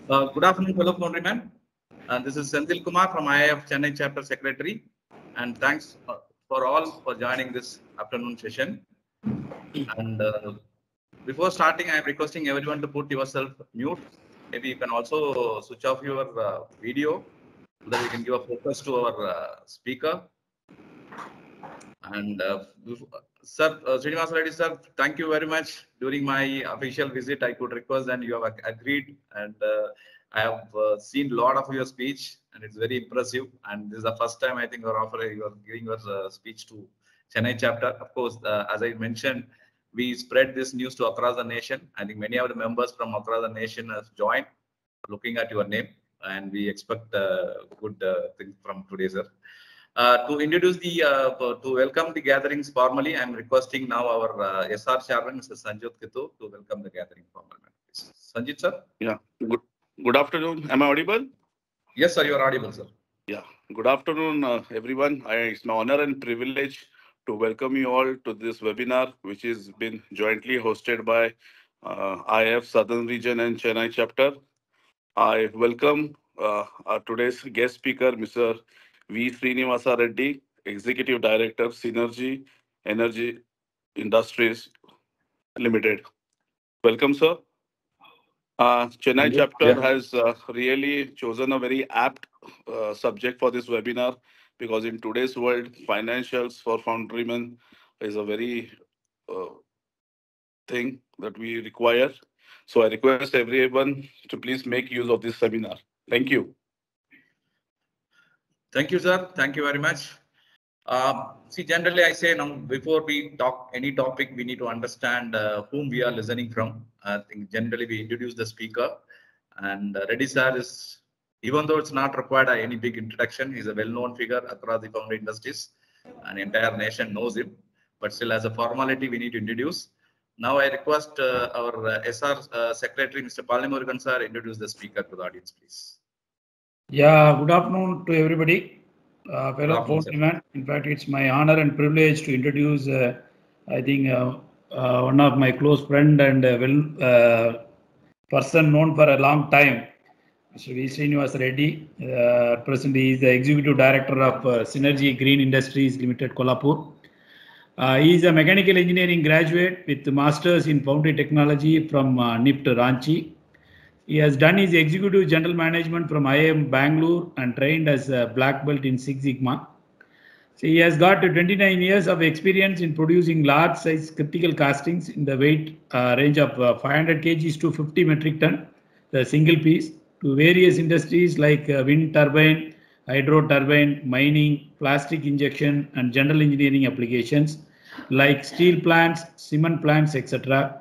Good afternoon, fellow Foundrymen. This is Senthil Kumar from IIF Chennai Chapter Secretary. And thanks for all for joining this afternoon session. And before starting, I am requesting everyone to put yourself mute. Maybe you can also switch off your video so that we can give a focus to our speaker. And Sir, Srinivasa Reddy sir, thank you very much. During my official visit, I could request and you have agreed. And I have seen a lot of your speech and it's very impressive. And this is the first time I think you are giving your speech to Chennai chapter. Of course, as I mentioned, we spread this news to across the nation. I think many of the members from across the nation have joined looking at your name. And we expect good things from today, sir. To introduce to welcome the gatherings formally, I'm requesting now our SR chairman, Mr. Sanjit Kitu, to welcome the gathering formally. Sanjit, sir? Yeah, good afternoon. Am I audible? Yes, sir, you are audible, sir. Yeah, good afternoon, everyone. It's an honor and privilege to welcome you all to this webinar, which has been jointly hosted by IIF Southern Region and Chennai Chapter. I welcome our today's guest speaker, Mr. V. Srinivasa Reddy, Executive Director, Synergy Energy Industries Limited. Welcome, sir. Chennai chapter has really chosen a very apt subject for this webinar because in today's world, financials for Foundrymen is a very thing that we require. So I request everyone to please make use of this seminar. Thank you. Thank you, sir. Thank you very much. See, generally I say now, before we talk any topic, we need to understand whom we are listening from. I think generally we introduce the speaker, and Reddy sir is, even though it's not required any big introduction, he's a well-known figure across the foundry industries, and the entire nation knows him. But still, as a formality, we need to introduce. Now I request our SR Secretary, Mr. Palimurigan sir, introduce the speaker to the audience, please. Yeah, good afternoon to everybody. Fellow Foundrymen. In fact, it's my honor and privilege to introduce, I think, one of my close friend and person known for a long time, Mr. V. Srinivasa Reddy. Presently, he is the Executive Director of Synergy Green Industries Limited, Kolhapur. He is a mechanical engineering graduate with Masters in Foundry Technology from NIPT Ranchi. He has done his executive general management from IIM Bangalore and trained as a black belt in Six Sigma. So he has got 29 years of experience in producing large size critical castings in the weight range of 500 kgs to 50 metric ton, the single piece, to various industries like wind turbine, hydro turbine, mining, plastic injection, and general engineering applications like steel plants, cement plants, etc.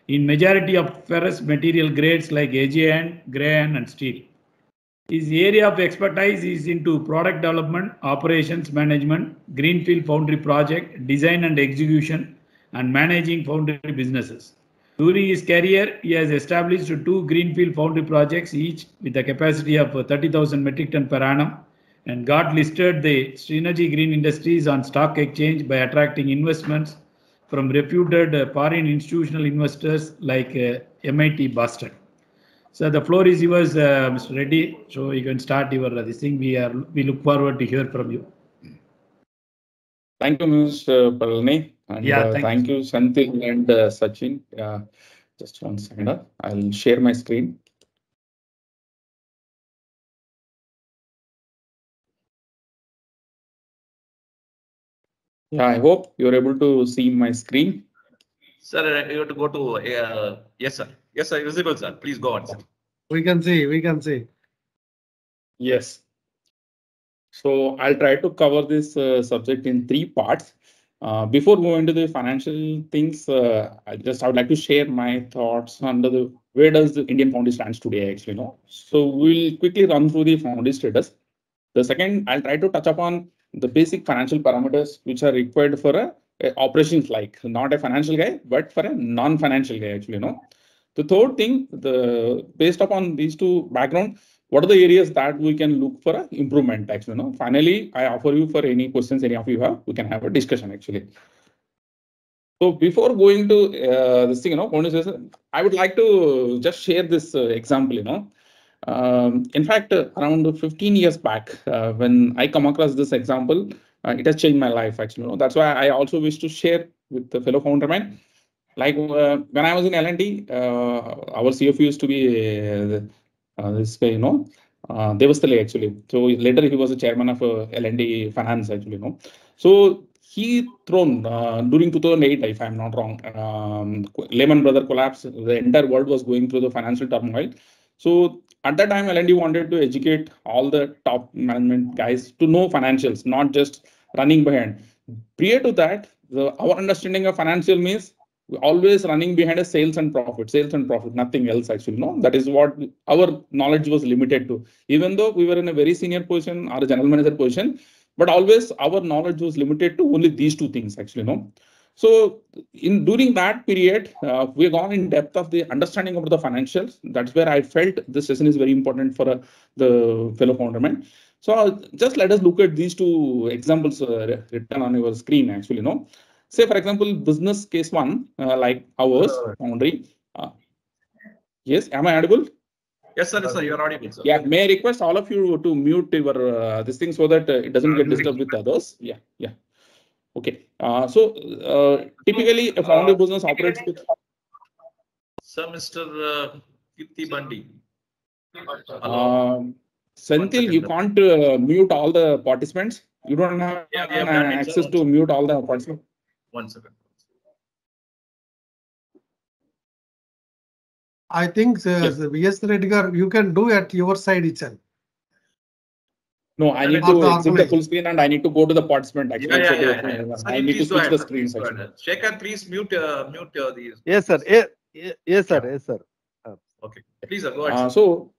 in majority of ferrous material grades like AGN, Grayan, and steel. His area of expertise is into product development, operations management, greenfield foundry project, design and execution, and managing foundry businesses. During his career, he has established 2 greenfield foundry projects, each with a capacity of 30,000 metric ton per annum, and got listed the Synergy Green Industries on stock exchange by attracting investments from reputed foreign institutional investors like MIT Boston. So the floor is yours, Mr. Reddy. So you can start your this thing. We look forward to hear from you. Thank you, Mr. Palani, and thank you, Senthil and Sachin. Just one second. I'll share my screen. Yeah, I hope you're able to see my screen. Sir, you have to go to, yes, sir. Yes, sir, visible, sir. Please go on, sir. We can see. Yes. So I'll try to cover this subject in 3 parts. Before moving to the financial things, I would like to share my thoughts on where does the Indian foundry stands today, actually. So we'll quickly run through the foundry status. The second, I'll try to touch upon the basic financial parameters which are required for a operations, like not a financial guy, but for a non-financial guy, actually. The third thing, based upon these 2 background, what are the areas that we can look for an improvement, actually. Finally, I offer you for any questions any of you have, we can have a discussion, actually. So before going to this thing, I would like to just share this example, In fact, around 15 years back, when I come across this example, it has changed my life actually. That's why I also wish to share with the fellow foundermen. Like when I was in L&D, our CFO used to be this guy, Devastali actually. So later he was a chairman of L&D Finance actually, So he thrown during 2008, if I'm not wrong, Lehman Brothers collapse. The entire world was going through the financial turmoil. So at that time, L&D wanted to educate all the top management guys to know financials, not just running behind. Prior to that, our understanding of financial means always running behind a sales and profit, nothing else actually. No, that is what our knowledge was limited to. Even though we were in a very senior position or a general manager position, but always our knowledge was limited to only these two things actually. No. So during that period, we have gone in depth of the understanding of the financials. That's where I felt this session is very important for the fellow foundermen. So just let us look at these two examples written on your screen actually. Say for example, business case one, like ours, Foundry. Yes, am I audible? Yes, sir, you are audible, sir. Yeah, may I request all of you to mute your this thing so that it doesn't get disturbed with others? Yeah. Okay. Typically, a Foundry business operates with. Sir, Mr. Kirti Bandi. Senthil, you can't mute all the participants. You don't have access to mute all the participants. 1 second. I think, yes, Redgar, you can do at your side itself. No, I need to exit the full screen and I need to go to the participant. Actually, I need to switch the screens. Shekhar, please mute these. Yes, sir. Yes, sir. Yes, sir. Okay, please, sir, go ahead. So,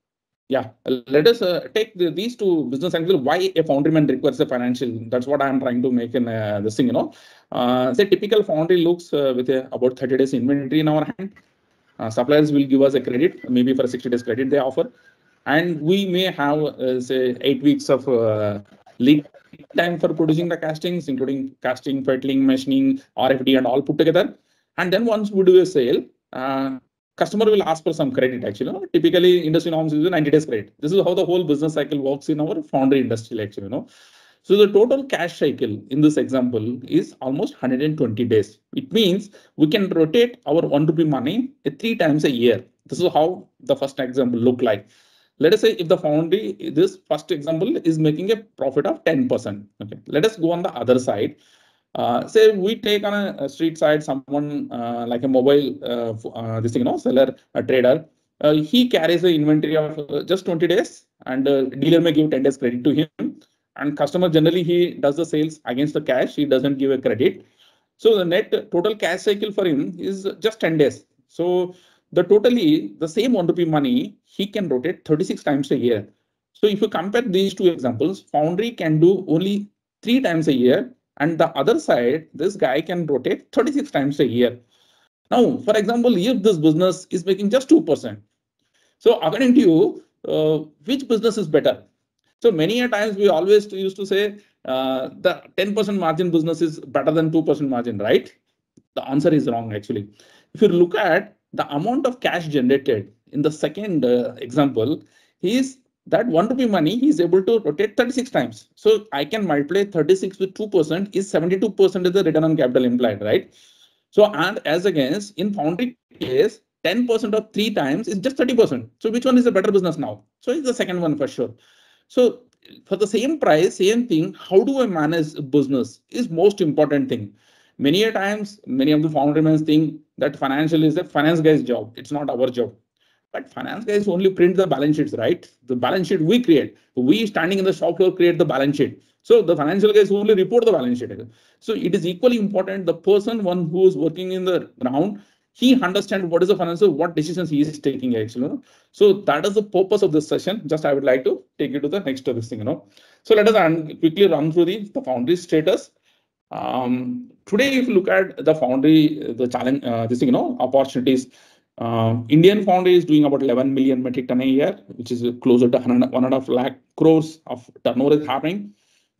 yeah, let us take these two business angles. Why a foundryman requires a financial? That's what I'm trying to make in this thing. Say typical foundry looks with about 30 days inventory in our hand. Suppliers will give us a credit, maybe for 60 days credit they offer. And we may have, say, 8 weeks of lead time for producing the castings, including casting, fettling, machining, RFD, and all put together. And then once we do a sale, customer will ask for some credit actually. Typically, industry norms is a 90 days credit. This is how the whole business cycle works in our foundry industry actually. So the total cash cycle in this example is almost 120 days. It means we can rotate our 1 rupee money 3 times a year. This is how the first example look like. Let us say if the foundry, this first example is making a profit of 10%. Okay, let us go on the other side. Say we take on a street side someone like a mobile seller, a trader. He carries an inventory of just 20 days and dealer may give 10 days credit to him. And customer generally he does the sales against the cash. He doesn't give a credit. So the net total cash cycle for him is just 10 days. So the same 1 rupee money, he can rotate 36 times a year. So if you compare these two examples, foundry can do only 3 times a year. And the other side, this guy can rotate 36 times a year. Now, for example, if this business is making just 2%. So according to you, which business is better? So many a times we always used to say the 10% margin business is better than 2% margin, right? The answer is wrong actually. If you look at the amount of cash generated in the second example, that 1 rupee money he is able to rotate 36 times. So I can multiply 36 with 2% is 72% is the return on capital implied, right? So and as against in foundry case, 10% of 3 times is just 30%. So which one is a better business now? So it's the second one for sure. So for the same price, same thing, how do I manage a business is most important thing. Many a times, many of the foundrymen think that financial is a finance guy's job. It's not our job. But finance guys only print the balance sheets, right? The balance sheet we create. We standing in the shop floor create the balance sheet. So the financial guys only report the balance sheet. So it is equally important the one who is working in the ground, he understands what is the financial, what decisions he is taking actually. So that is the purpose of this session. Just I would like to take you to the next this thing. So let us quickly run through the foundry status. Today, if you look at the foundry, the challenge, opportunities. Indian foundry is doing about 11 million metric ton a year, which is closer to 1.5 lakh crores of turnover is happening.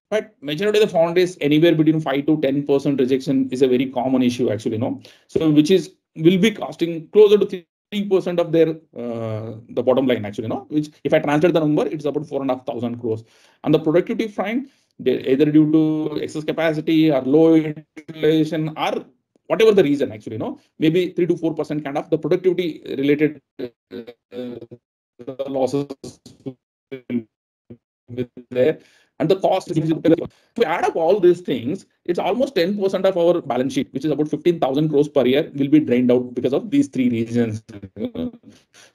But majority of the foundries, anywhere between 5 to 10% rejection is a very common issue actually, So which will be costing closer to 3% of their the bottom line actually, which if I translate the number, it's about 4,500 crores. On the productivity front, either due to excess capacity or low utilization or whatever the reason actually, maybe 3 to 4% kind of the productivity related losses with there, and the cost is if we add up all these things, it's almost 10% of our balance sheet, which is about 15,000 crores per year, will be drained out because of these three reasons.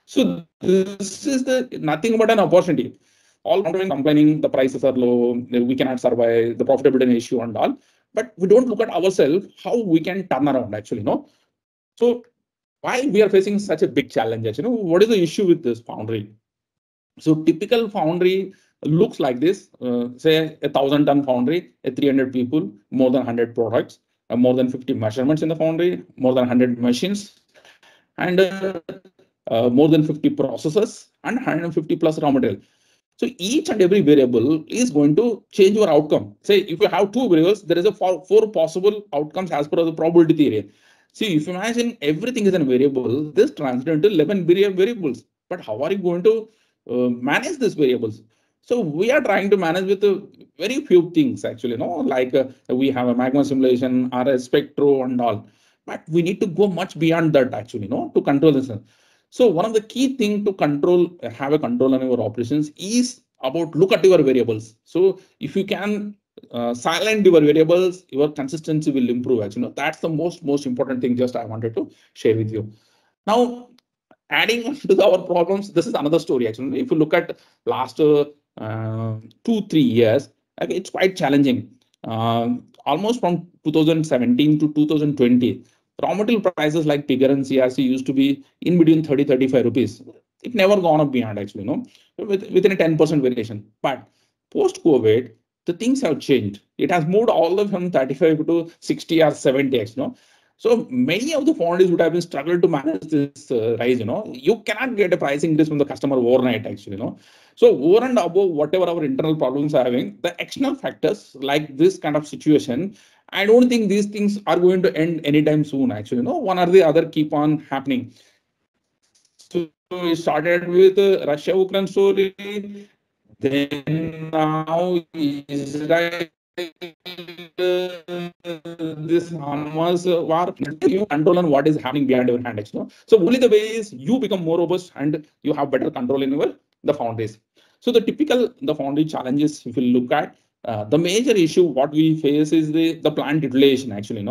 So this is nothing but an opportunity. All complaining the prices are low, we cannot survive, the profitability issue and all, but we don't look at ourselves how we can turn around actually, So why we are facing such a big challenge actually, what is the issue with this foundry? So typical foundry looks like this, say 1,000-ton foundry, 300 people, more than 100 products, more than 50 measurements in the foundry, more than 100 machines, and more than 50 processes and 150 plus raw material. So each and every variable is going to change your outcome. Say if you have two variables, there is a four possible outcomes as per the probability theory. See, if you imagine everything is a variable, this translates into 11 variables. But how are you going to manage these variables? So we are trying to manage with very few things actually, like we have a magma simulation or a spectro and all. But we need to go much beyond that actually, to control this. So one of the key things to have a control on your operations is about look at your variables. So if you can silent your variables, your consistency will improve actually. That's the most important thing just I wanted to share with you. Now, adding to our problems, this is another story actually. If you look at last 2-3 years, okay, it's quite challenging. Almost from 2017 to 2020, raw material prices like pigger and CRC used to be in between 30-35 rupees. It never gone up beyond actually, within a 10% variation. But post-COVID, the things have changed. It has moved all the way from 35 to 60 or 70, So many of the foundries would have been struggled to manage this rise. You cannot get a price increase from the customer overnight, actually. So over and above whatever our internal problems are having, the external factors like this kind of situation, I don't think these things are going to end anytime soon. Actually, one or the other keep on happening. So we started with Russia-Ukraine story. Then now Israel. This Hamas war, you control on what is happening behind your hand. So only the way is you become more robust and you have better control in the foundries. So the foundry challenges, if you look at the major issue, what we face is the plant utilization actually.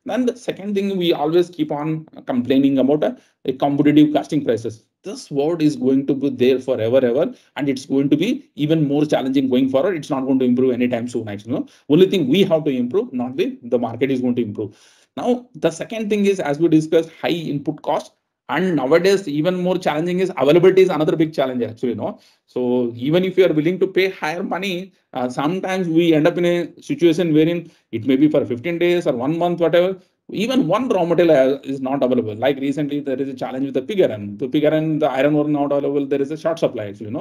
Then the second thing we always keep on complaining about a competitive casting prices. This word is going to be there forever, ever, and it's going to be even more challenging going forward. It's not going to improve anytime soon. Actually, only thing we have to improve, not the market is going to improve. Now, the second thing is, as we discussed, high input cost. And nowadays, even more challenging is availability is another big challenge actually. So even if you are willing to pay higher money, sometimes we end up in a situation wherein it may be for 15 days or 1 month, whatever. Even one raw material is not available. Like recently, there is a challenge with the pig iron. The pig iron, the iron ore not available. There is a short supply actually.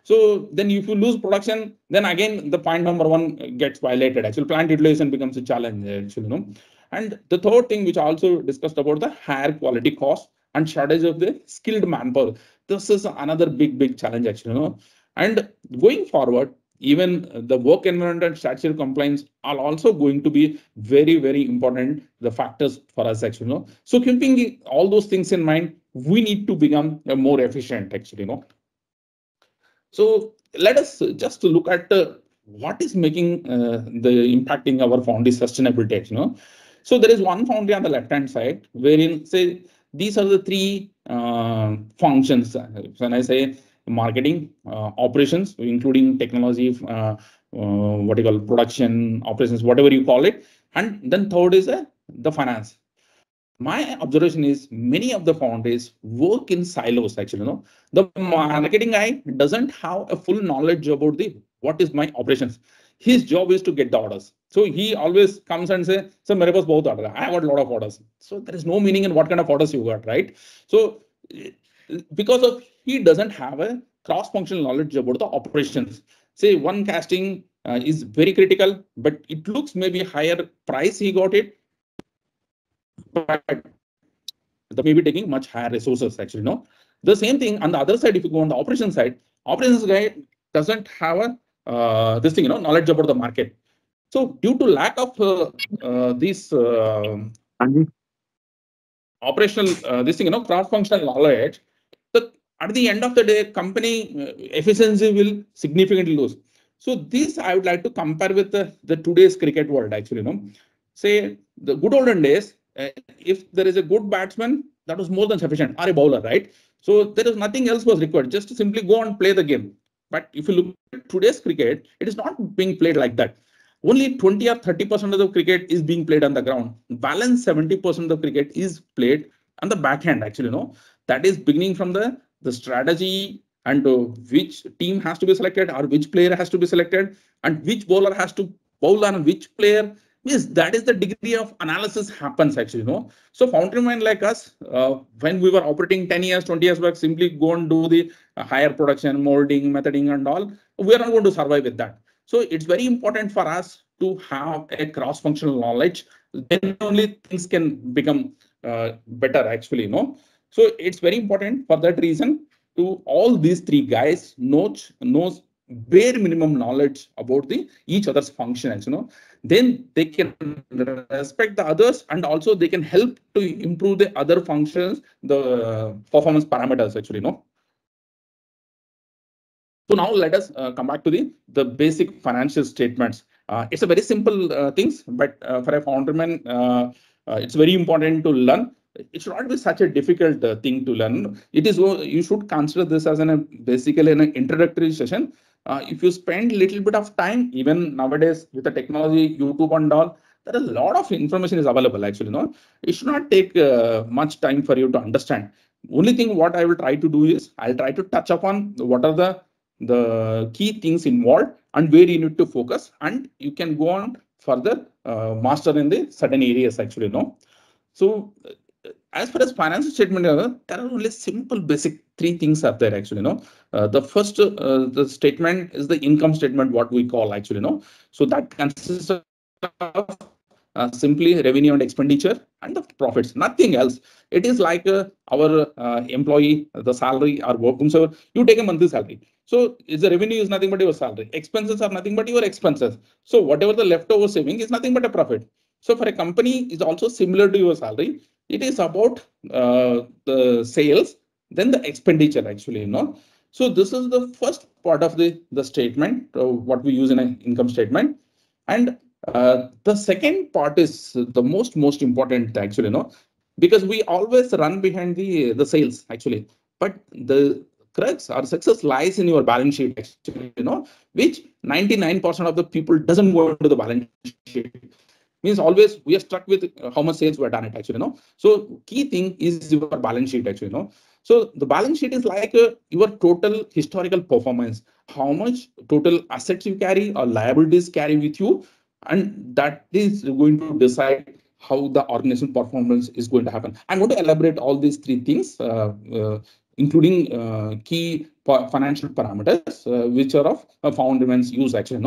So then if you lose production, then again the point number one gets violated. Actually, plant utilization becomes a challenge actually. And the third thing, which I also discussed about the higher quality cost and shortage of the skilled manpower. This is another big challenge actually. And going forward, even the work environment and statutory compliance are also going to be very important, the factors for us actually. So keeping all those things in mind, we need to become more efficient actually. So let us just look at what is making the impacting our foundry sustainability. So there is one foundry on the left hand side wherein say these are the three functions. When I say marketing, operations, including technology, what you call production, operations, whatever you call it, and then third is the finance. My observation is many of the foundries work in silos actually. The marketing guy doesn't have a full knowledge about what is my operations. His job is to get the orders. So he always comes and says, "Sir, mere paas bahut order hai. I got a lot of orders." So there is no meaning in what kind of orders you got, right? So because of he doesn't have a cross-functional knowledge about the operations. Say one casting is very critical, but it looks maybe higher price he got it. But that may be taking much higher resources actually. No, the same thing on the other side. If you go on the operation side, operations guy doesn't have a this thing, knowledge about the market. So due to lack of this operational this thing, cross-functional knowledge, the at the end of the day, company efficiency will significantly lose. So this I would like to compare with the today's cricket world actually. Say the good olden days, if there is a good batsman, that was more than sufficient, or a bowler, right? So there is nothing else was required, just to simply go and play the game. But if you look at today's cricket, it is not being played like that. Only 20 or 30% of the cricket is being played on the ground. Balance 70% of the cricket is played on the backhand actually. That is beginning from the strategy and which team has to be selected, or which player has to be selected, and which bowler has to bowl on which player. Yes, that is the degree of analysis happens actually. So Foundrymen like us, when we were operating 10 years, 20 years back, simply go and do the higher production, molding, methoding and all, we are not going to survive with that. So it's very important for us to have a cross-functional knowledge. Then only things can become better actually. So it's very important for that reason to all these three guys knows bare minimum knowledge about the each other's functions. Then they can respect the others, and also they can help to improve the other functions, the performance parameters actually. So now let us come back to the basic financial statements. It's a very simple things, but for a founderman, it's very important to learn. It should not be such a difficult thing to learn. It is, you should consider this as basically an introductory session. If you spend a little bit of time, even nowadays with the technology, YouTube and all, there is a lot of information is available actually. It should not take much time for you to understand. Only thing what I will try to do is I'll try to touch upon what are the key things involved and where you need to focus, and you can go on further master in the certain areas actually. So as far as financial statement, there are only simple basic three things are there actually. The first the statement is the income statement, what we call actually. So that consists of simply revenue and expenditure and the profits, nothing else. It is like our employee, the salary or whomsoever, you take a monthly salary. So is the revenue is nothing but your salary. Expenses are nothing but your expenses. So whatever the leftover saving is nothing but a profit. So for a company is also similar to your salary. It is about the sales, then the expenditure actually. So this is the first part of the statement, what we use in an income statement. And the second part is the most important actually, because we always run behind the sales actually, but the crux or success lies in your balance sheet actually, which 99% of the people doesn't go into the balance sheet. Means always we are stuck with how much sales we are done it actually. So key thing is your balance sheet actually. So the balance sheet is like your total historical performance, how much total assets you carry or liabilities carry with you, and that is going to decide how the organizational performance is going to happen. I'm going to elaborate all these three things, including key financial parameters, which are of Foundrymen's use actually.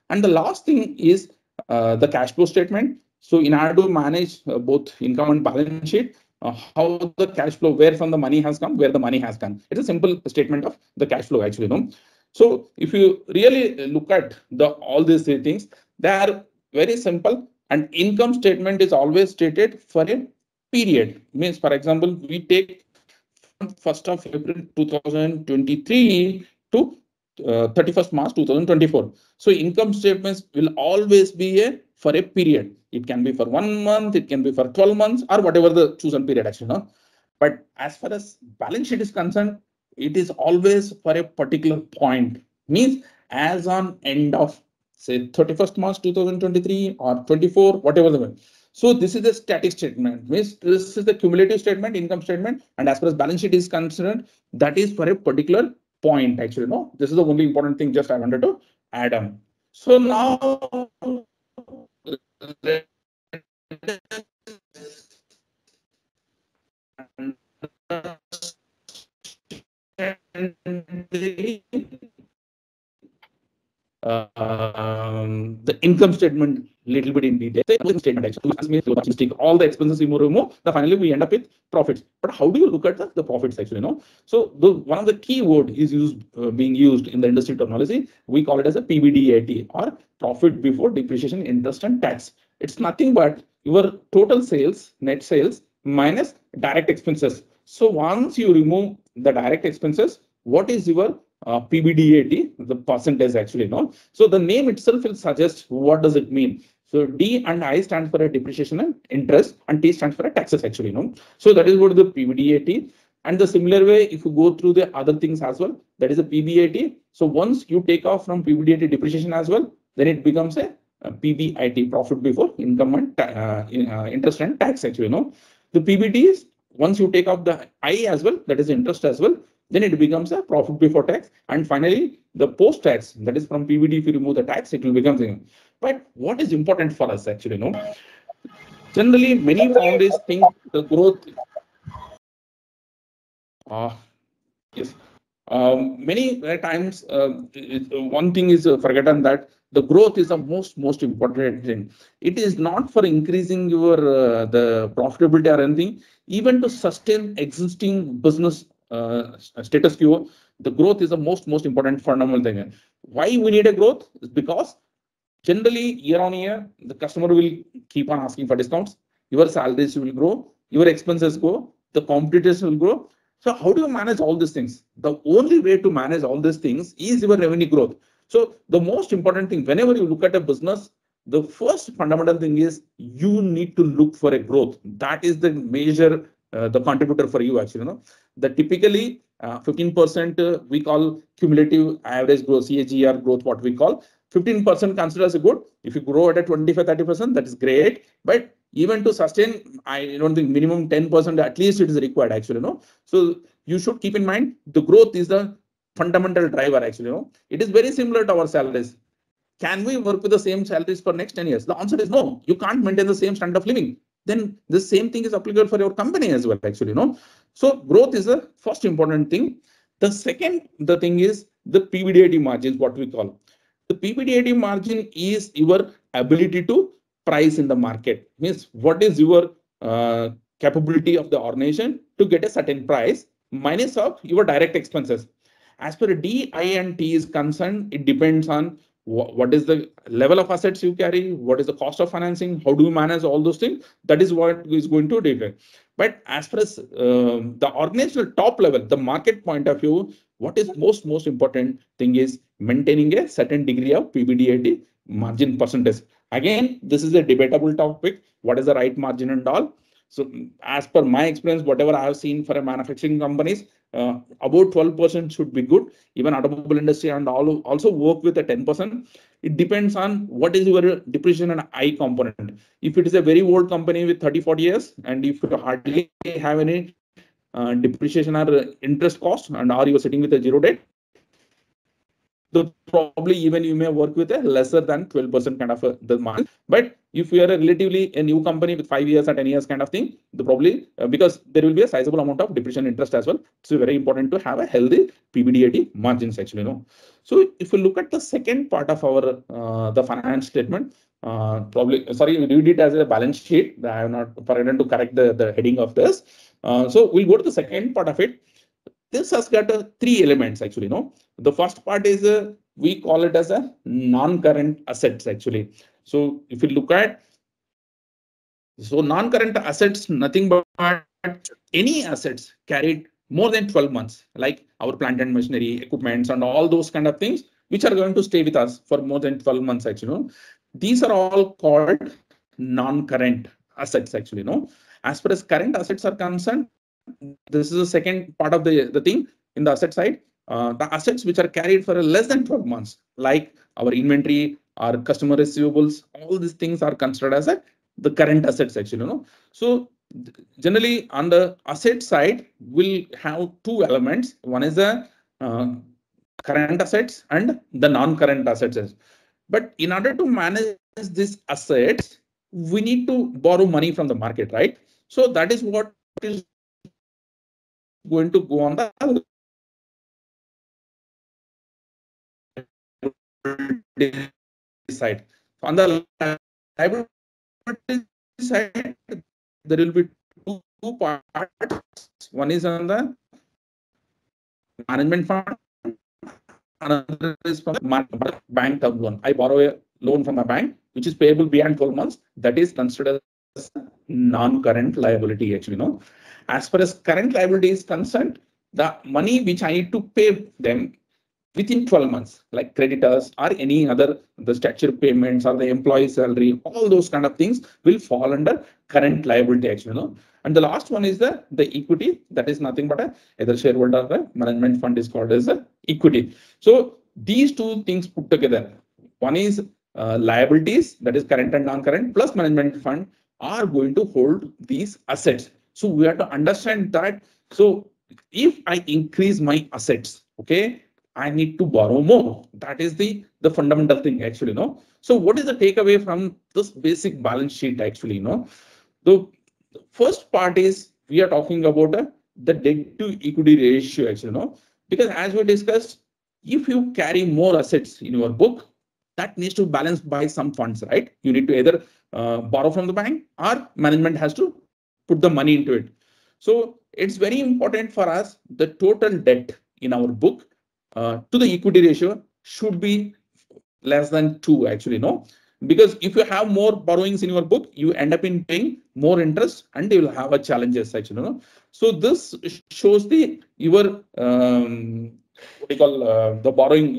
And the last thing is the cash flow statement. So in order to manage both income and balance sheet, how the cash flow, where from the money has come, where the money has gone. It's a simple statement of the cash flow actually. So if you really look at all these three things, they are very simple, and income statement is always stated for a period. Means, for example, we take from 1st of April 2023 to 31st March 2024. So income statements will always be for a period. It can be for 1 month, it can be for 12 months, or whatever the chosen period actually. But as far as balance sheet is concerned, it is always for a particular point. Means as on end of say 31st March 2023 or 24, whatever the way. So this is the static statement. Means this is the cumulative statement, income statement, and as far as balance sheet is concerned, that is for a particular point actually. This is the only important thing just I wanted to add on. So now the income statement little bit in detail. The income statement actually, all the expenses we remove, then finally we end up with profits. But how do you look at the profits actually? So one of the key word is being used in the industry terminology. We call it as a PBDAT, or profit before depreciation, interest, and tax. It's nothing but your total sales, net sales minus direct expenses. So once you remove the direct expenses, what is your PBDAT, the percentage actually, So the name itself will suggest what does it mean. So D and I stand for a depreciation and interest, and T stands for a taxes actually, So that is what the PBDAT. And the similar way, if you go through the other things as well, that is a PBAT. So once you take off from PBDAT depreciation as well, then it becomes a PBIT, profit before income and interest and tax actually, The PBT is once you take off the I as well, that is interest as well, then it becomes a profit before tax. And finally, the post tax, that is from PBT, if you remove the tax, it will become thing. But what is important for us actually, Generally, many founders think the growth. Yes. Many times, one thing is forgotten, that the growth is the most important thing. It is not for increasing your the profitability or anything. Even to sustain existing business status quo, the growth is the most important fundamental thing. Why we need a growth is because generally year on year the customer will keep on asking for discounts. Your salaries will grow, your expenses grow, the competitors will grow. So how do you manage all these things? The only way to manage all these things is your revenue growth. So the most important thing, whenever you look at a business, the first fundamental thing is you need to look for a growth. That is the major, the contributor for you actually. The typically 15% we call cumulative average growth, CAGR growth, what we call. 15% considered as a good. If you grow at a 25-30%, that is great. But even to sustain, I don't think minimum 10% at least it is required actually, So you should keep in mind the growth is the fundamental driver actually, It is very similar to our salaries. Can we work with the same salaries for next 10 years? The answer is no. You can't maintain the same standard of living. Then the same thing is applicable for your company as well actually, So growth is the first important thing. The second, the thing is the PBDAT margin is what we call. The PBDAT margin is your ability to price in the market. Means what is your capability of the organization to get a certain price minus of your direct expenses. As per D, I, and T is concerned, it depends on what is the level of assets you carry, what is the cost of financing, how do you manage all those things. That is what is going to differ. But as far as the organizational top level, the market point of view, what is most important thing is maintaining a certain degree of PBDAT margin percentage. Again, this is a debatable topic. What is the right margin and all? So as per my experience, whatever I have seen for a manufacturing companies, about 12% should be good. Even automobile industry and all also work with a 10%. It depends on what is your depreciation and I component. If it is a very old company with 30-40 years, and if you hardly have any depreciation or interest cost, and are you sitting with a zero debt, the probably even you may work with a lesser than 12% kind of the margin. But if you are a relatively a new company with 5 years or 10 years kind of thing, the probably because there will be a sizable amount of depreciation interest as well. So very important to have a healthy PBDAT margins actually. So if you look at the second part of our the finance statement, probably sorry, we read it as a balance sheet. I have not forgotten to correct the heading of this. So we'll go to the second part of it. This has got three elements actually. The first part is we call it as a non-current assets actually. So if you look at non-current assets, nothing but any assets carried more than 12 months, like our plant and machinery, equipments, and all those kind of things, which are going to stay with us for more than 12 months actually. These are all called non-current assets actually. As far as current assets are concerned, this is the second part of the thing in the asset side. The assets which are carried for less than 12 months, like our inventory, our customer receivables, all these things are considered as the current assets actually. So generally on the asset side, we'll have two elements. One is the current assets and the non-current assets. But in order to manage these assets, we need to borrow money from the market, right? So that is what is going to go on the side. On the liability side, there will be two parts. One is on the management fund, another is from the bank term loan. I borrow a loan from a bank, which is payable beyond 12 months. That is considered as non-current liability, actually. No, as far as current liability is concerned, the money which I need to pay them within 12 months, like creditors or any other, the statutory payments or the employee salary, all those kind of things will fall under current liability, actually. No? And the last one is the equity. That is nothing but either shareholder or a management fund is called as a equity. So these two things put together, one is liabilities, that is current and non-current, plus management fund are going to hold these assets. So we have to understand that. So if I increase my assets, okay, I need to borrow more. That is the fundamental thing, actually. No. So what is the takeaway from this basic balance sheet, actually? No. The first part is we are talking about the debt to equity ratio, actually. No, because as we discussed, if you carry more assets in your book, that needs to balance by some funds, right? You need to either borrow from the bank or management has to put the money into it. So it's very important for us, the total debt in our book to the equity ratio should be less than 2, actually. No, because if you have more borrowings in your book, you end up in paying more interest and you will have a challenges, actually. No? So this shows the your what we call the borrowing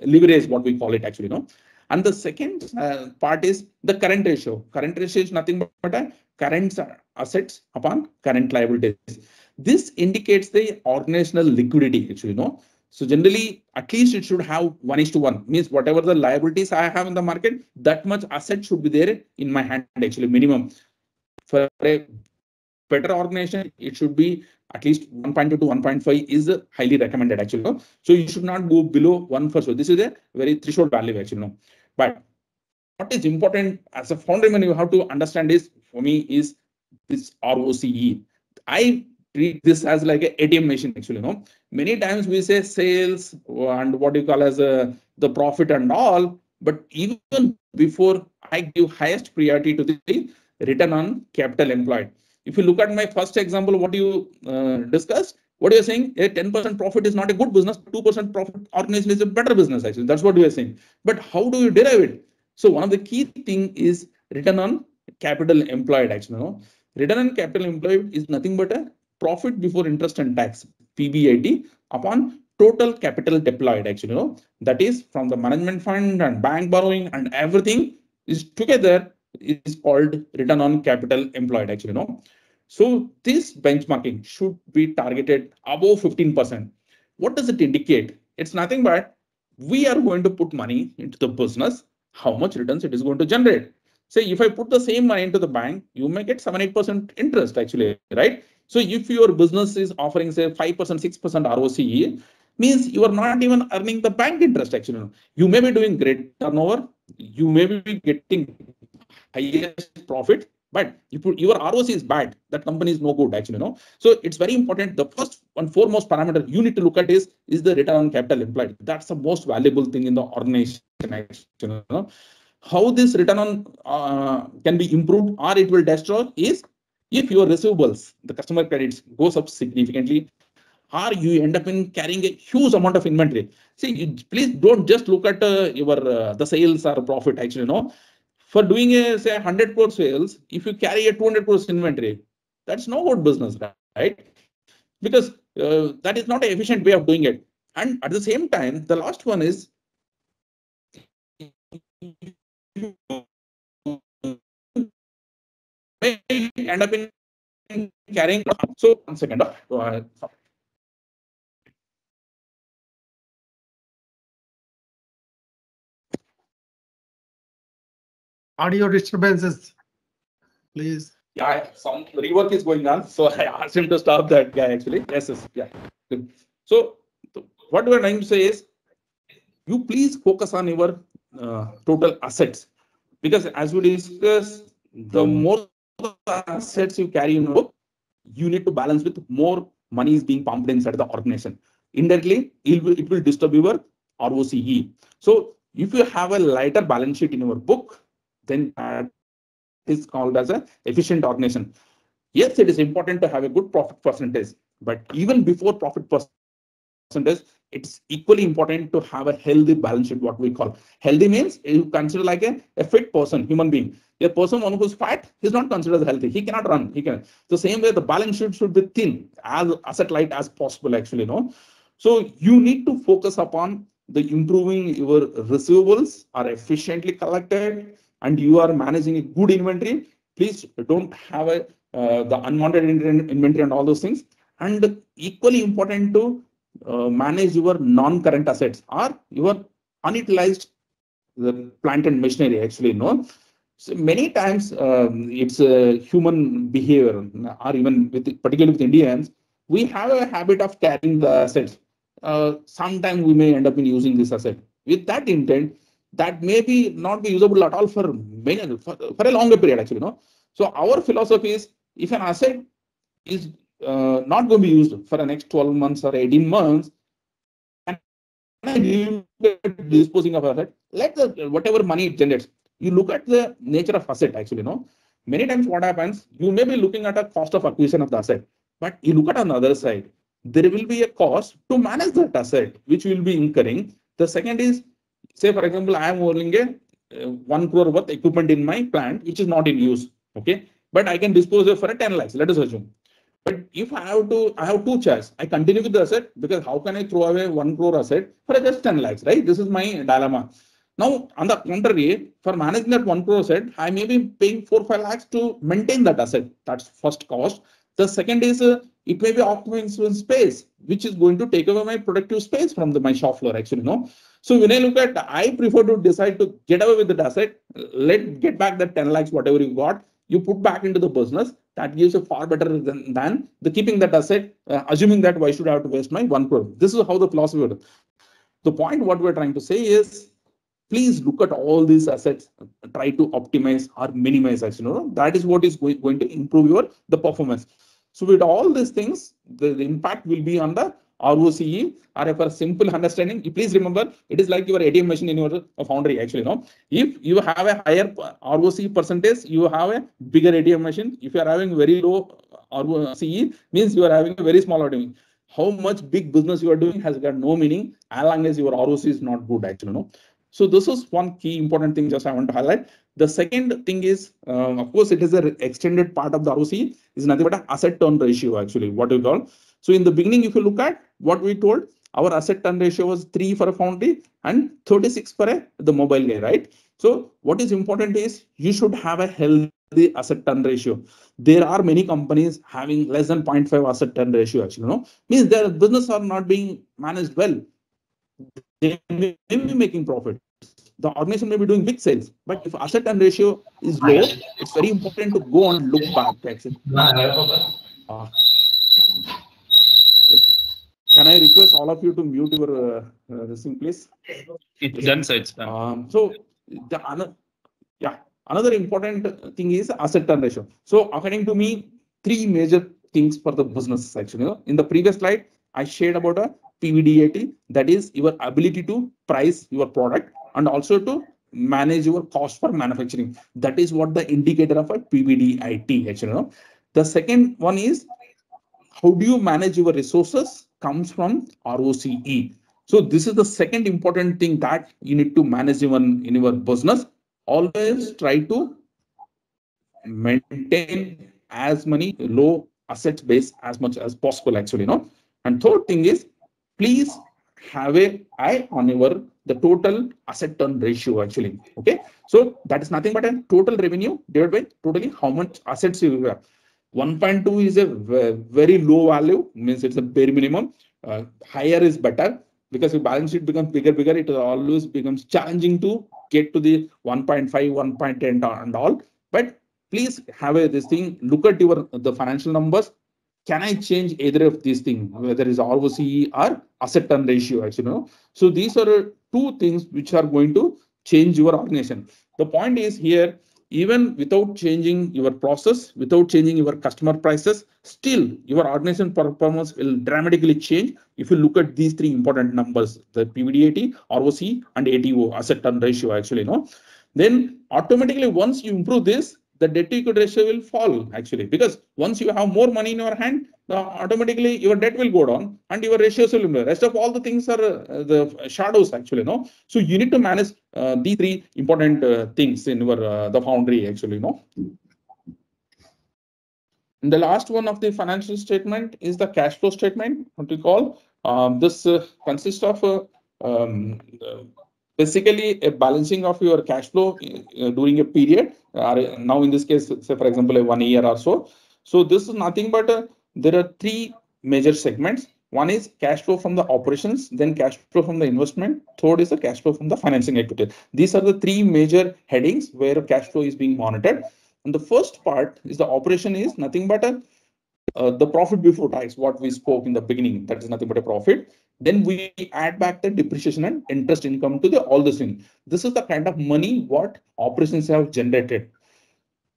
leverage, what we call it, actually. No. And the second part is the current ratio. Current ratio is nothing but a current assets upon current liabilities. This indicates the organizational liquidity, actually. No. So generally, at least it should have 1:1. Means whatever the liabilities I have in the market, that much asset should be there in my hand, actually, minimum. For a better organization, it should be at least 1.2 to 1.5 is highly recommended, actually. So you should not go below 1 for sure. This is a very threshold value, actually. No. But what is important as a Foundryman, you have to understand is, for me, is this ROCE. I treat this as like an ATM machine, actually. No, many times we say sales and what you call as the profit and all, but even before I give highest priority to the return on capital employed. If you look at my first example, what you discussed, what you're saying, a 10% profit is not a good business, 2% profit organization is a better business, actually. That's what we are saying. But how do you derive it? So one of the key thing is return on capital employed, actually. No? Return on capital employed is nothing but a profit before interest and tax, PBIT, upon total capital deployed, actually. No? That is from the management fund and bank borrowing and everything is together is called return on capital employed, actually. No? So this benchmarking should be targeted above 15%. What does it indicate? It's nothing but we are going to put money into the business, how much returns it is going to generate. Say if I put the same money into the bank, you may get 7-8% interest, actually, right? So if your business is offering say 5%, 6% ROCE, means you are not even earning the bank interest, actually. You may be doing great turnover, you may be getting highest profit, but if your ROC is bad, that company is no good, actually. No. So it's very important. The first and foremost parameter you need to look at is the return on capital employed. That's the most valuable thing in the organization, actually. No. How this return on can be improved or it will destroy is if your receivables, the customer credits goes up significantly, or you end up in carrying a huge amount of inventory. See, please don't just look at your the sales or profit, actually. No. For doing a say 100 crore sales, if you carry a 200 crores inventory, that's no good business, right? Because that is not an efficient way of doing it. And at the same time, the last one is may end up in carrying. So 1 second. Audio disturbances, please. Yeah, some rework is going on, so I asked him to stop that guy, actually. Yes, yeah. Good. So what we're trying to say is, you please focus on your total assets, because as we discussed, the more assets you carry in your book, you need to balance with more money is being pumped inside the organization. Indirectly, it will disturb your ROCE. So if you have a lighter balance sheet in your book, then that is called as an efficient organization. Yes, it is important to have a good profit percentage, but even before profit percentage, it's equally important to have a healthy balance sheet. What we call healthy means you consider like a fit person, human being. A person one who's fat is not considered as healthy. He cannot run. He can. The same way the balance sheet should be thin, as asset light as possible. Actually, no. So you need to focus upon the improving your receivables are efficiently collected and you are managing a good inventory. Please don't have a the unwanted inventory and all those things. And equally important to manage your non-current assets or your unutilized the plant and machinery. Actually, no. So many times it's a human behavior, or even with particularly with Indians, we have a habit of carrying the assets. Sometimes we may end up in using this asset with that intent that may be not be usable at all for many for a longer period. Actually, no. So our philosophy is if an asset is not going to be used for the next 12 months or 18 months, and disposing of asset, let the whatever money it generates. You look at the nature of asset. Actually, no. Many times what happens, you may be looking at a cost of acquisition of the asset, but you look at on the other side, there will be a cost to manage that asset, which will be incurring. The second is, say for example, I am owning a 1 crore worth equipment in my plant, which is not in use. Okay, but I can dispose of for a 10 lakhs. Let us assume. But if I have two choices. I continue with the asset because how can I throw away 1 crore asset for just 10 lakhs, right? This is my dilemma. Now, on the contrary, for managing that 1 crore asset, I may be paying 4-5 lakhs to maintain that asset. That's first cost. The second is it may be occupying some space, which is going to take away my productive space from my shop floor. Actually, no. So when I look at, I prefer to decide to get away with the asset. Get back that 10 lakhs, whatever you got, you put back into the business. That gives you far better than the keeping that asset, assuming that why should I have to waste my 1 crore. This is how the philosophy works. The point what we're trying to say is, please look at all these assets, try to optimize or minimize. Actually, you know, that is what is going to improve your the performance. So with all these things, the impact will be on the ROCE, or for simple understanding, please remember it is like your ATM machine in your foundry. Actually, no. If you have a higher ROCE percentage, you have a bigger ATM machine. If you are having very low ROCE, means you are having a very small ATM. How much big business you are doing has got no meaning as long as your ROCE is not good. Actually, no. So this is one key important thing just I want to highlight. The second thing is, of course, it is an extended part of the ROCE is nothing but an asset turn ratio. Actually, what we call. So in the beginning, if you look at what we told, our asset turn ratio was 3 for a foundry and 36 for the mobile guy, right? So what is important is you should have a healthy asset turn ratio. There are many companies having less than 0.5 asset turn ratio. Actually, no, means their business are not being managed well. They may be making profit. The organization may be doing big sales, but if asset turn ratio is low, it's very important to go and look back. Actually. Yes. Can I request all of you to mute your this thing, please? It's done, sir. It's done. So another important thing is asset turn ratio. So according to me, three major things for the business. Actually, in the previous slide, I shared about a PVDAT, that is your ability to price your product and also to manage your cost for manufacturing. That is what the indicator of a PVDAT. Actually, the second one is how do you manage your resources comes from ROCE. So this is the second important thing that you need to manage even in your business. Always try to maintain as many low asset base as much as possible. Actually, no. And third thing is, please have a eye on your the total asset turn ratio. Actually, okay. So that is nothing but a total revenue divided by totally how much assets you have. 1.2 is a very low value, means it's a bare minimum. Higher is better because the balance sheet becomes bigger, it always becomes challenging to get to the 1.5, 1.10 and all. But please have this thing, look at the financial numbers. Can I change either of these things, whether it's ROCE or asset turn ratio? Actually, no. So these are two things which are going to change your organization. The point is here, even without changing your process, without changing your customer prices, still your organization performance will dramatically change if you look at these three important numbers, the PBDAT, ROC, and ATO, asset turn ratio, actually, no? Then automatically, once you improve this, the debt to equity ratio will fall, actually, because once you have more money in your hand, automatically your debt will go down and your ratios will improve. Rest of all the things are the shadows, actually, no? So you need to manage these three important things in your the Foundry, actually, no? And the last one of the financial statement is the cash flow statement, what we call. This consists of basically a balancing of your cash flow during a period. Now, in this case, say for example, a 1 year or so. So this is nothing but there are three major segments. One is cash flow from the operations, then cash flow from the investment. Third is the cash flow from the financing activity. These are the three major headings where cash flow is being monitored. And the first part is the operation is nothing but the profit before tax, what we spoke in the beginning, that is nothing but a profit. Then we add back the depreciation and interest income to the all this thing. This is the kind of money what operations have generated.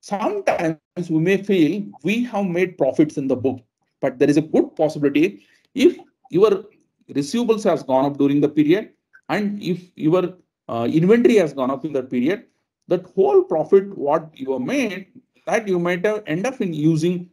Sometimes we may feel we have made profits in the book, but there is a good possibility if your receivables has gone up during the period and if your inventory has gone up in that period, that whole profit what you have made, that you might have end up in using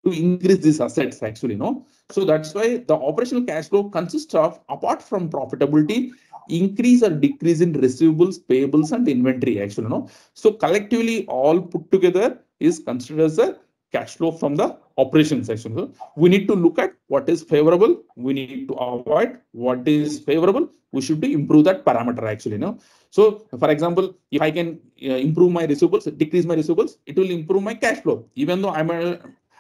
to increase these assets, actually, no? So that's why the operational cash flow consists of, apart from profitability, increase or decrease in receivables, payables, and inventory, actually, no? So collectively, all put together is considered as a cash flow from the operations, actually. So we need to look at what is favorable. We need to avoid what is favorable. We should improve that parameter, actually, no? So, for example, if I can improve my receivables, decrease my receivables, it will improve my cash flow. Even though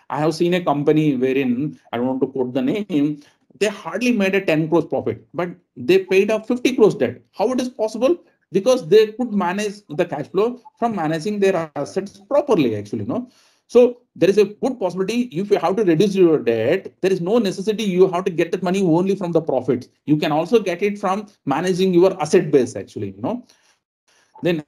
I have seen a company wherein, I don't want to quote the name, they hardly made a 10 crores profit, but they paid off 50 crores debt. How it is possible? Because they could manage the cash flow from managing their assets properly, actually, no? So there is a good possibility if you have to reduce your debt, there is no necessity you have to get that money only from the profits. You can also get it from managing your asset base, actually, you know. Then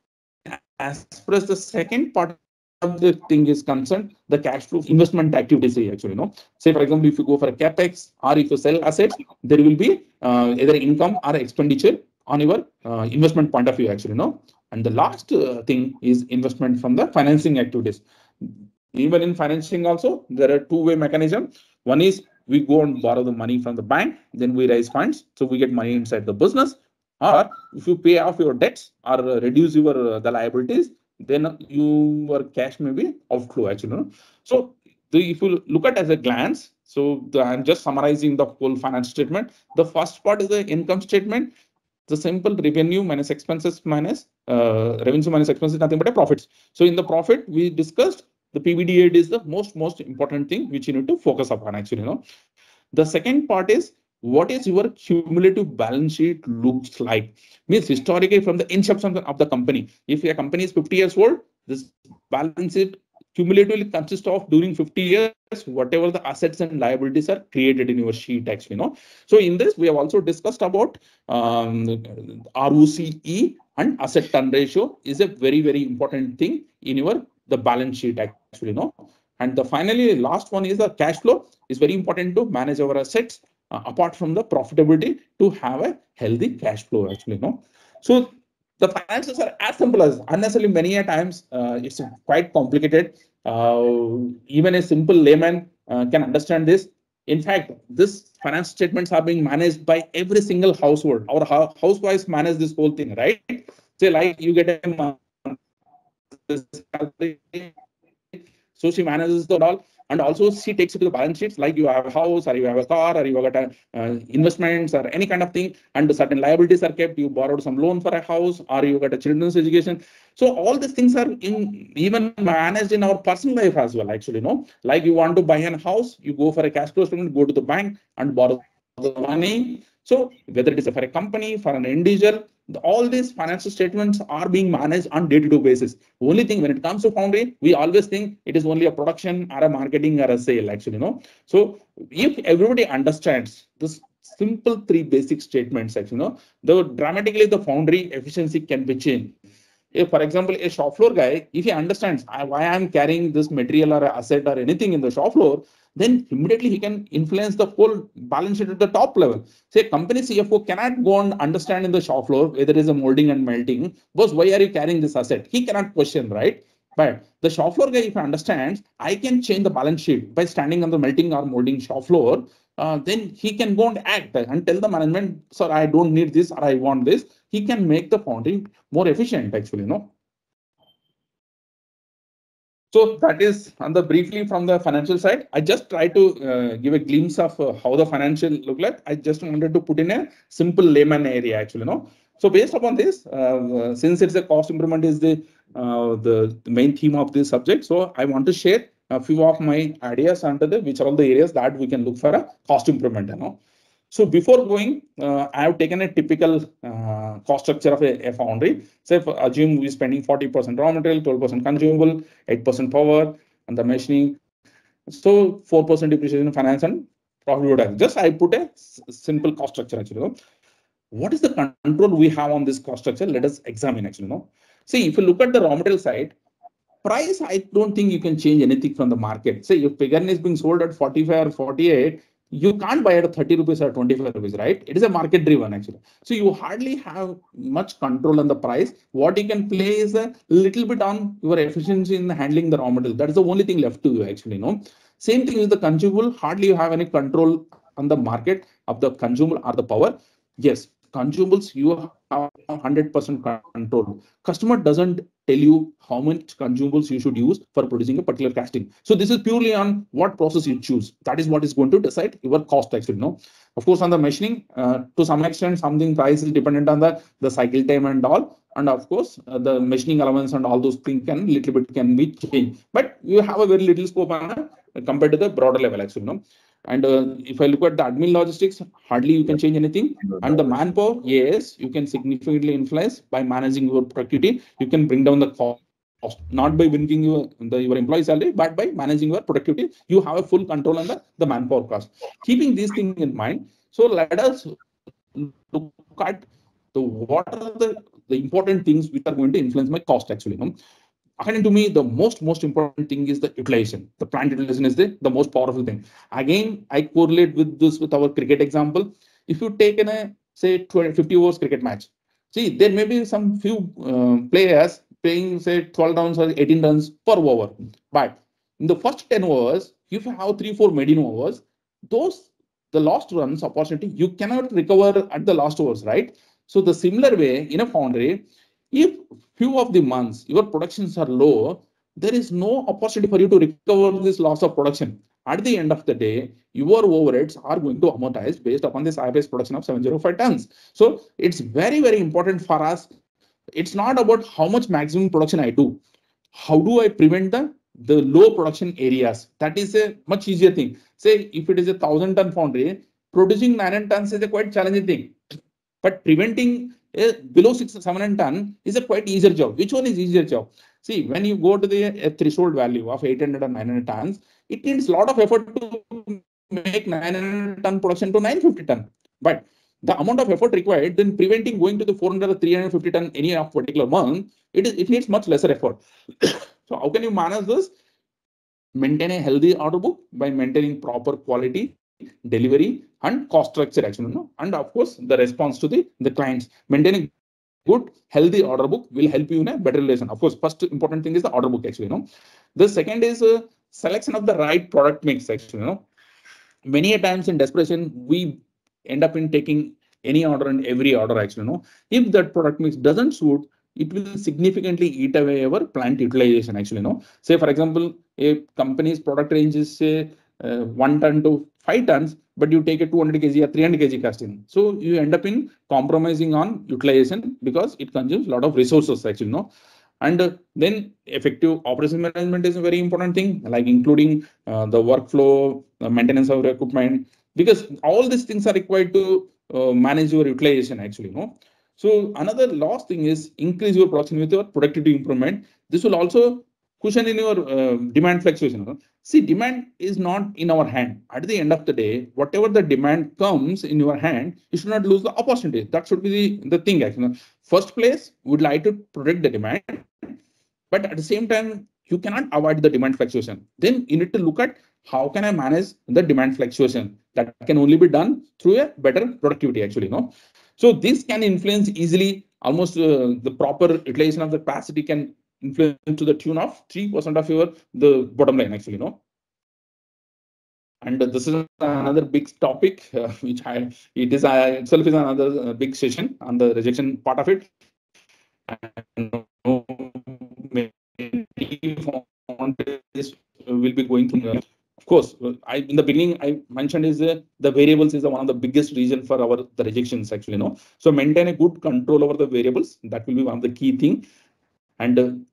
as far as the second part of the thing is concerned, the cash flow investment activities, actually, no. Say for example, if you go for a capex or if you sell assets, there will be either income or expenditure on your investment point of view, actually, no. And the last thing is investment from the financing activities. Even in financing also, there are two-way mechanism. One is we go and borrow the money from the bank, then we raise funds, so we get money inside the business. Or if you pay off your debts or reduce your the liabilities, then your cash may be outflow, actually, no? So if you look at as a glance, so I'm just summarizing the whole finance statement. The first part is the income statement. The simple revenue minus expenses minus revenue minus expenses, nothing but a profits. So in the profit we discussed, the PBDAT is the most important thing which you need to focus upon, actually, you know. The second part is what is your cumulative balance sheet looks like. Means historically from the inception of the company. If a company is 50 years old, this balance sheet cumulatively consists of during 50 years, whatever the assets and liabilities are created in your sheet, actually, no. So in this, we have also discussed about ROCE and asset turn ratio is a very important thing in your the balance sheet, actually, no. And the finally last one is the cash flow is very important to manage our assets apart from the profitability to have a healthy cash flow, actually, no. So the finances are as simple as unnecessarily many a times it's quite complicated. Even a simple layman can understand this. In fact, this finance statements are being managed by every single household. Our housewives manage this whole thing, right? Say like you get a salary, so she manages the all, and also she takes it to the balance sheets, like you have a house or you have a car or you have got investments or any kind of thing, and certain liabilities are kept. You borrowed some loan for a house or you got a children's education. So all these things are even managed in our personal life as well, actually, no. Like you want to buy a house, you go for a cash flow statement, go to the bank and borrow the money. So whether it is for a company, for an individual, all these financial statements are being managed on day-to-day basis. Only thing when it comes to Foundry, we always think it is only a production or a marketing or a sale, actually, no. So if everybody understands this simple three basic statements, actually, no, though dramatically the Foundry efficiency can be changed. If, for example, a shop floor guy, if he understands why I'm carrying this material or asset or anything in the shop floor, then immediately he can influence the whole balance sheet at the top level. Say, company CFO cannot go and understand in the shop floor whether there is a molding and melting. Boss, why are you carrying this asset? He cannot question, right? But the shop floor guy, if he understands, I can change the balance sheet by standing on the melting or molding shop floor. Then he can go and act and tell the management, sir, I don't need this or I want this. He can make the foundry more efficient, actually, no? So that is on the briefly from the financial side. I just try to give a glimpse of how the financial look like. I just wanted to put in a simple layman area, actually, no? So based upon this, since it's a cost improvement is the main theme of this subject, so I want to share a few of my ideas under which are all the areas that we can look for a cost improvement, you know. So before going, I have taken a typical cost structure of a foundry. Say, assume we're spending 40% raw material, 12% consumable, 8% power, and the machining. So 4% depreciation in finance and profit. Just I put a simple cost structure actually. What is the control we have on this cost structure? Let us examine actually. No. See, if you look at the raw material side, price, I don't think you can change anything from the market. Say if pig iron is being sold at 45 or 48, you can't buy it at 30 rupees or 25 rupees, right? It is a market driven actually. So you hardly have much control on the price. What you can play is a little bit on your efficiency in handling the raw material. That is the only thing left to you actually, no? Same thing with the consumable. Hardly you have any control on the market of the consumable or the power. Yes, consumables, you have 100% control. Customer doesn't tell you how much consumables you should use for producing a particular casting. So this is purely on what process you choose. That is what is going to decide your cost actually, no? Of course, on the machining, to some extent, something price is dependent on the cycle time and all. And of course, the machining allowance and all those things can little bit can be changed. But you have a very little scope on compared to the broader level actually, no? And if I look at the admin logistics, hardly you can change anything. And the manpower, yes, you can significantly influence by managing your productivity. You can bring down the cost, not by bringing your employee salary, but by managing your productivity. You have a full control on the manpower cost. Keeping these things in mind, so let us look at what are the important things which are going to influence my cost actually. No? According to me, the most important thing is the utilization. The plant utilization is the most powerful thing. Again, I correlate with this with our cricket example. If you take in a say 50 overs cricket match, see there may be some few players playing say 12 runs or 18 runs per over. But in the first 10 overs, if you have 3-4 medium overs, those the lost runs opportunity you cannot recover at the last overs, right? So the similar way in a foundry, if few of the months your productions are low, there is no opportunity for you to recover this loss of production. At the end of the day, your overheads are going to amortize based upon this IIF production of 705 tons. So it's very, very important for us. It's not about how much maximum production I do. How do I prevent the low production areas? That is a much easier thing. Say if it is a 1,000-ton foundry, producing 9 tons is a quite challenging thing. But preventing below 6-7 ton is a quite easier job. Which one is easier job? See, when you go to the threshold value of 800 or 900 tons, it needs a lot of effort to make 900 ton production to 950 ton. But the amount of effort required, then preventing going to the 400 or 350 ton any of particular month, it needs much lesser effort. So how can you manage this? Maintain a healthy order book by maintaining proper quality, delivery, and cost structure actually, no? And of course, the response to the clients. Maintaining good, healthy order book will help you in a better relation. Of course, first important thing is the order book actually, no? The second is selection of the right product mix actually, no? Many a times in desperation, we end up in taking any order and every order actually, no? If that product mix doesn't suit, it will significantly eat away our plant utilization actually, no? Say for example, a company's product range is say 1 ton to 5 tons, but you take a 200 kg or 300 kg casting. So you end up in compromising on utilization because it consumes a lot of resources actually, no? And then effective operation management is a very important thing, like including the workflow, maintenance of equipment, because all these things are required to manage your utilization actually, no? So another last thing is increase your production with your productivity improvement. This will also cushion in your demand fluctuation. See, demand is not in our hand. At the end of the day, whatever the demand comes in your hand, you should not lose the opportunity. That should be the thing. Actually, first place, would like to protect the demand, but at the same time, you cannot avoid the demand fluctuation. Then you need to look at how can I manage the demand fluctuation. That can only be done through a better productivity. Actually, so this can influence easily almost the proper utilization of the capacity can influence to the tune of 3% of your the bottom line. Actually, and this is another big topic, which it is itself is another big session on the rejection part of it. And will be going through. Of course, in the beginning I mentioned is the variables is one of the biggest reason for the rejections. Actually, so maintain a good control over the variables. That will be one of the key thing, and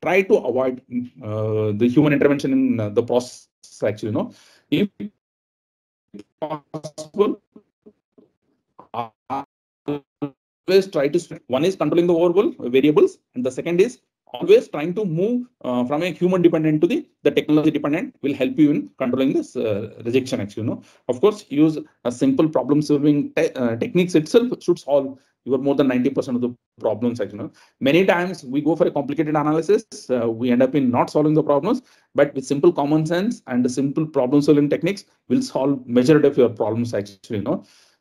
try to avoid the human intervention in the process. Actually, if possible, always try to, one is controlling the overall variables, and the second is always trying to move from a human dependent to the technology dependent will help you in controlling this rejection. Actually, of course, use a simple problem solving techniques itself should solve your more than 90% of the problems. Actually, many times we go for a complicated analysis, we end up in not solving the problems, but with simple common sense and the simple problem solving techniques will solve majority of your problems. Actually,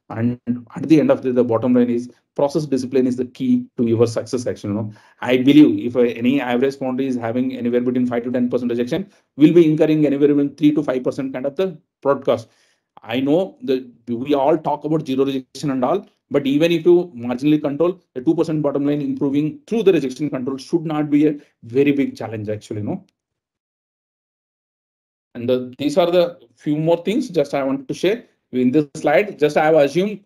and at the end of the bottom line is process discipline is the key to your success. Actually, I believe if any average foundry is having anywhere between 5 to 10% rejection, will be incurring anywhere between 3 to 5% kind of the product cost. I know that we all talk about zero rejection and all, but even if you marginally control the 2% bottom line, improving through the rejection control should not be a very big challenge. Actually, and these are the few more things just I wanted to share in this slide. Just I have assumed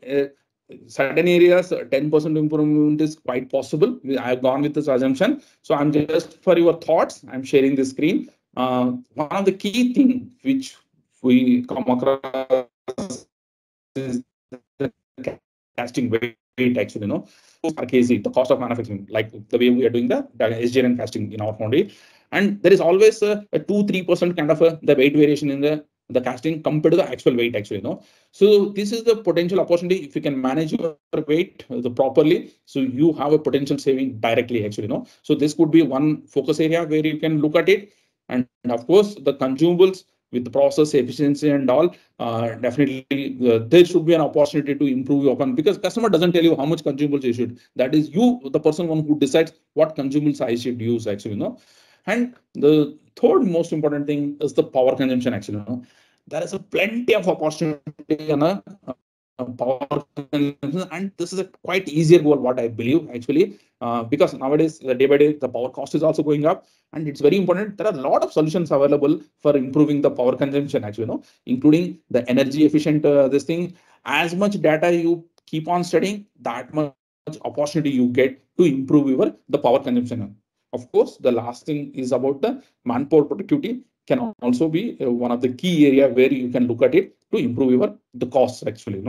certain areas 10% improvement is quite possible. I have gone with this assumption. So I'm just for your thoughts, I'm sharing the screen. One of the key things which we come across is the casting weight. Actually, RKZ, the cost of manufacturing, like the way we are doing the SGN casting in our foundry. And there is always a 2-3% kind of the weight variation in the casting compared to the actual weight. Actually, so this is the potential opportunity if you can manage your weight properly. So you have a potential saving directly. Actually, so this could be one focus area where you can look at it. And of course, the consumables with the process efficiency and all, definitely there should be an opportunity to improve your one, because customer doesn't tell you how much consumables you should. That is you, the person one who decides what consumables I should use. Actually, and the third most important thing is the power consumption. Actually, there is a plenty of opportunity on power consumption, and this is a quite easier goal, what I believe. Actually, because nowadays day by day the power cost is also going up, and it's very important. There are a lot of solutions available for improving the power consumption. Actually, including the energy efficient this thing. As much data you keep on studying, that much opportunity you get to improve the power consumption. Of course, the last thing is about the manpower productivity can also be one of the key area where you can look at it to improve the costs. Actually,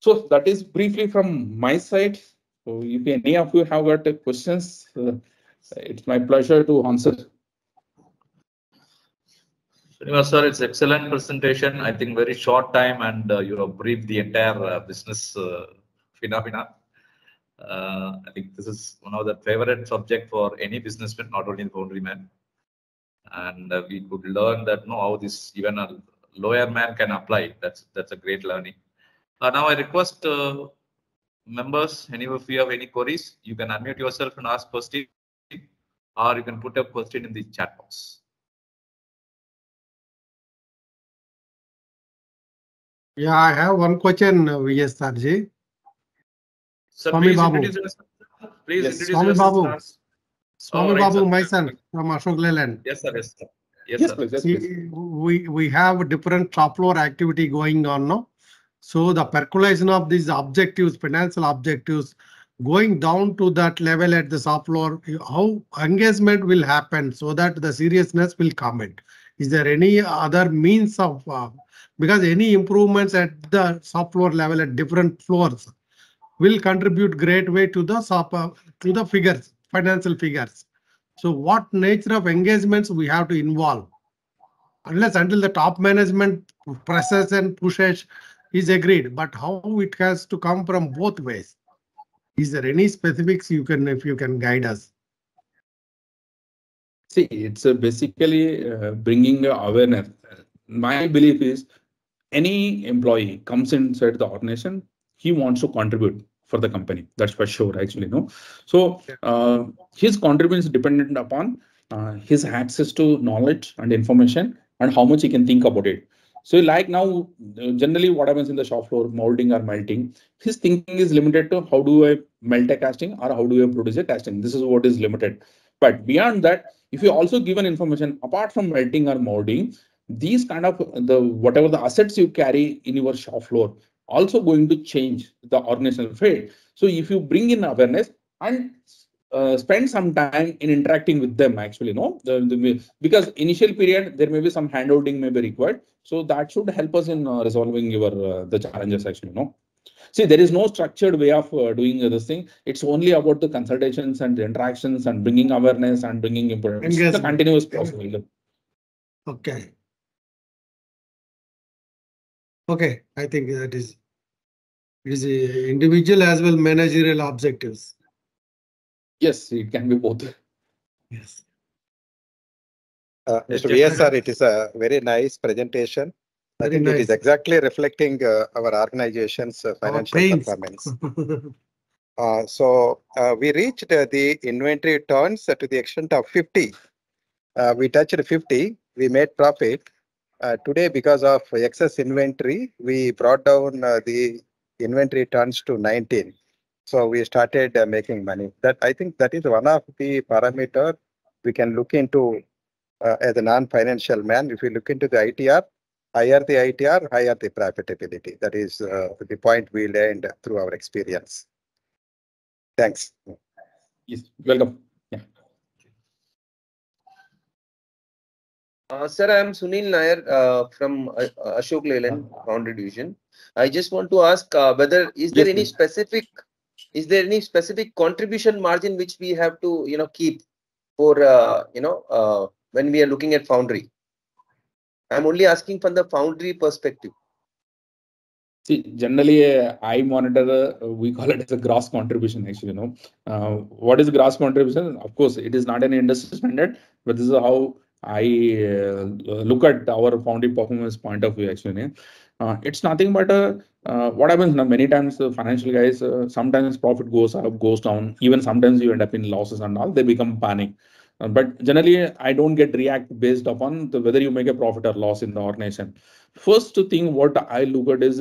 So that is briefly from my side. So if any of you have got questions, it's my pleasure to answer. Srinivas sir, it's excellent presentation. I think very short time, and you have briefed the entire business phenomena. I think this is one of the favorite subject for any businessman, not only the Foundryman. And we could learn that how this even a lower man can apply. That's a great learning. Now I request members, any of you have any queries, you can unmute yourself and ask question, or you can put a question in the chat box. Yeah, I have one question, VS Sarji. Sir, Swami please Babu. introduce yourself. Please introduce Swami yourself. Babu. Swami Babu, my son from Ashok Leyland. Yes, sir. Yes, sir. Yes, please. Yes, please. We have different top floor activity going on now. So the percolation of these objectives, financial objectives, going down to that level at the shop floor, how engagement will happen so that the seriousness will come in. Is there any other means of, because any improvements at the shop floor level at different floors will contribute great way to the shop, to the figures, financial figures. So what nature of engagements we have to involve? Unless until the top management presses and pushes is agreed, but how it has to come from both ways? Is there any specifics you can, if you can guide us? See, it's basically bringing awareness. My belief is any employee comes inside the organization, he wants to contribute for the company. That's for sure, actually, no. So his contribution is dependent upon his access to knowledge and information and how much he can think about it. So like now, generally what happens in the shop floor, molding or melting, his thinking is limited to how do I melt a casting or how do I produce a casting. This is what is limited. But beyond that, if you also give an information apart from melting or molding, these kind of the whatever the assets you carry in your shop floor also going to change the organizational fate. So if you bring in awareness and spend some time in interacting with them, actually, no, because initial period there may be some handholding may be required. So that should help us in resolving your the challenges, actually, no. See, there is no structured way of doing this thing. It's only about the consultations and the interactions and bringing awareness and bringing importance. It's a continuous process. Okay. Okay, I think that is, it is individual as well managerial objectives. Yes, it can be both. Yes. Mr. VS, sir, it is a very nice presentation. I think it is exactly reflecting our organization's financial performance. So we reached the inventory turns to the extent of 50. We touched 50. We made profit. Today, because of excess inventory, we brought down the inventory turns to 19. So we started making money. That I think that is one of the parameter we can look into as a non-financial man. If you look into the ITR, higher the ITR, higher the profitability. That is the point we learned through our experience. Thanks. Yes, welcome. Yeah. Sir, I am Sunil Nair from Ashok Leyland Foundry Division. I just want to ask whether is there any specific contribution margin which we have to keep for when we are looking at foundry? I'm only asking from the foundry perspective. See, generally, I monitor, we call it as a gross contribution, actually, what is gross contribution? Of course, it is not an industry standard, but this is how I look at our foundry performance point of view, actually. It's nothing but what happens now, many times financial guys, sometimes profit goes up, goes down, even sometimes you end up in losses and all, they become panic. But generally, I don't get react based upon whether you make a profit or loss in the organization. First thing what I look at is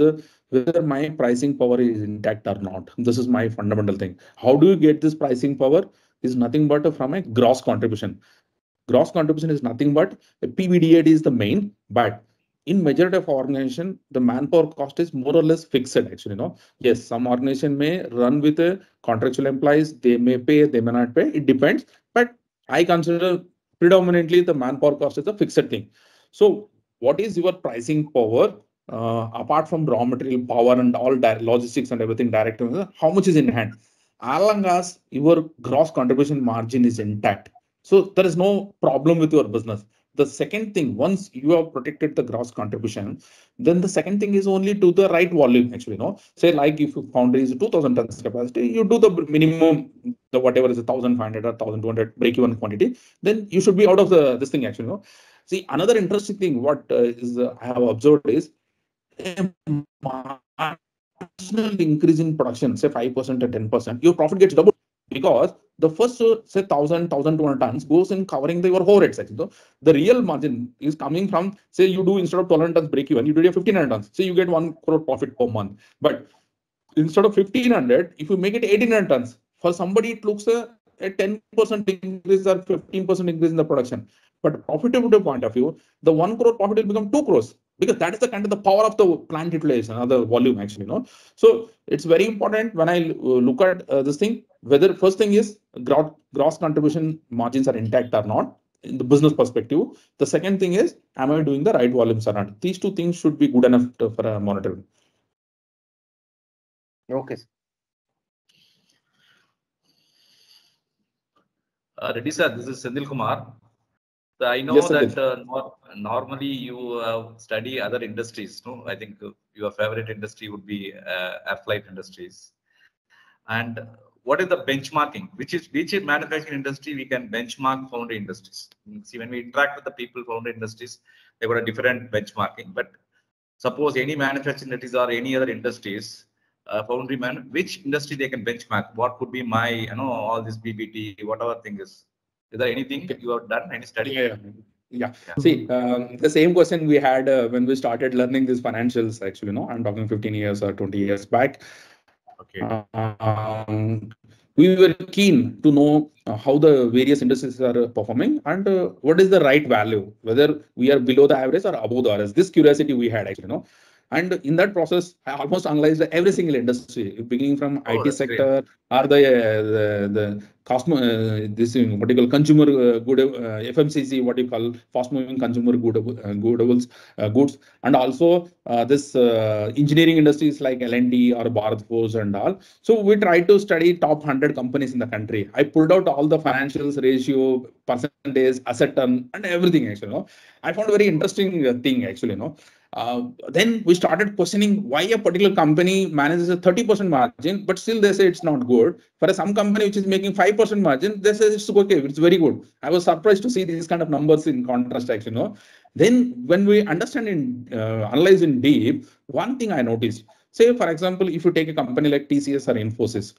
whether my pricing power is intact or not. This is my fundamental thing. How do you get this pricing power? Is nothing but from a gross contribution. Gross contribution is nothing but PVDAD is the main, but in majority of organization, the manpower cost is more or less fixed, actually. Yes, some organization may run with a contractual employees, they may pay, they may not pay, it depends. But I consider predominantly the manpower cost is a fixed thing. So what is your pricing power apart from raw material power and all logistics and everything direct? How much is in hand? As long as your gross contribution margin is intact, so there is no problem with your business. The second thing, once you have protected the gross contribution, then the second thing is only do the right volume, actually. Say like if foundry is 2000 tons capacity, you do the minimum, the whatever is 1500 or 1200 break even quantity, then you should be out of this thing, actually. See, another interesting thing what I have observed is a marginal increase in production, say 5% or 10%, your profit gets doubled, because the first say 1200 tons goes in covering your overheads, actually. So the real margin is coming from, say you do instead of 1200 tons break even, you do 1500 tons, so you get 1 crore profit per month. But instead of 1500, if you make it 1800 tons, for somebody it looks a 10% increase or 15% increase in the production. But profitability point of view, the 1 crore profit will become 2 crores, because that is the kind of the power of the plant utilization or the volume, actually. So it's very important when I look at this thing, whether first thing is gross contribution margins are intact or not in the business perspective. The second thing is, am I doing the right volumes or not? These two things should be good enough for monitoring. Okay. Reddy sir, this is Senthil Kumar. So I know Yes, that Senthil. normally you study other industries. No, I think your favorite industry would be airflight industries. And what is the benchmarking? Which manufacturing industry we can benchmark foundry industries? See, when we interact with the people foundry industries, they got a different benchmarking. But suppose any manufacturing industries or any other industries, Foundrymen, which industry they can benchmark? What could be my, all this BBT, whatever thing is. Is there anything Okay. you have done, any study? Yeah. See, the same question we had when we started learning these financials, actually, I'm talking 15 years or 20 years back. Okay. We were keen to know how the various industries are performing and what is the right value, whether we are below the average or above the average. This curiosity we had, actually, And in that process, I almost analyzed every single industry, beginning from IT sector or the this what you call consumer good FMCG, what you call fast moving consumer goods, and also this engineering industries like L&D or Bharat Forge and all. So we tried to study top 100 companies in the country. I pulled out all the financials, ratio, percentage, asset turn, and everything, actually. I found a very interesting thing, actually. Then we started questioning why a particular company manages a 30% margin, but still they say it's not good. For some company which is making 5% margin, they say it's okay, it's very good. I was surprised to see these kind of numbers in contrast, actually. Then when we understand analyze in deep, one thing I noticed, say for example, if you take a company like TCS or Infosys,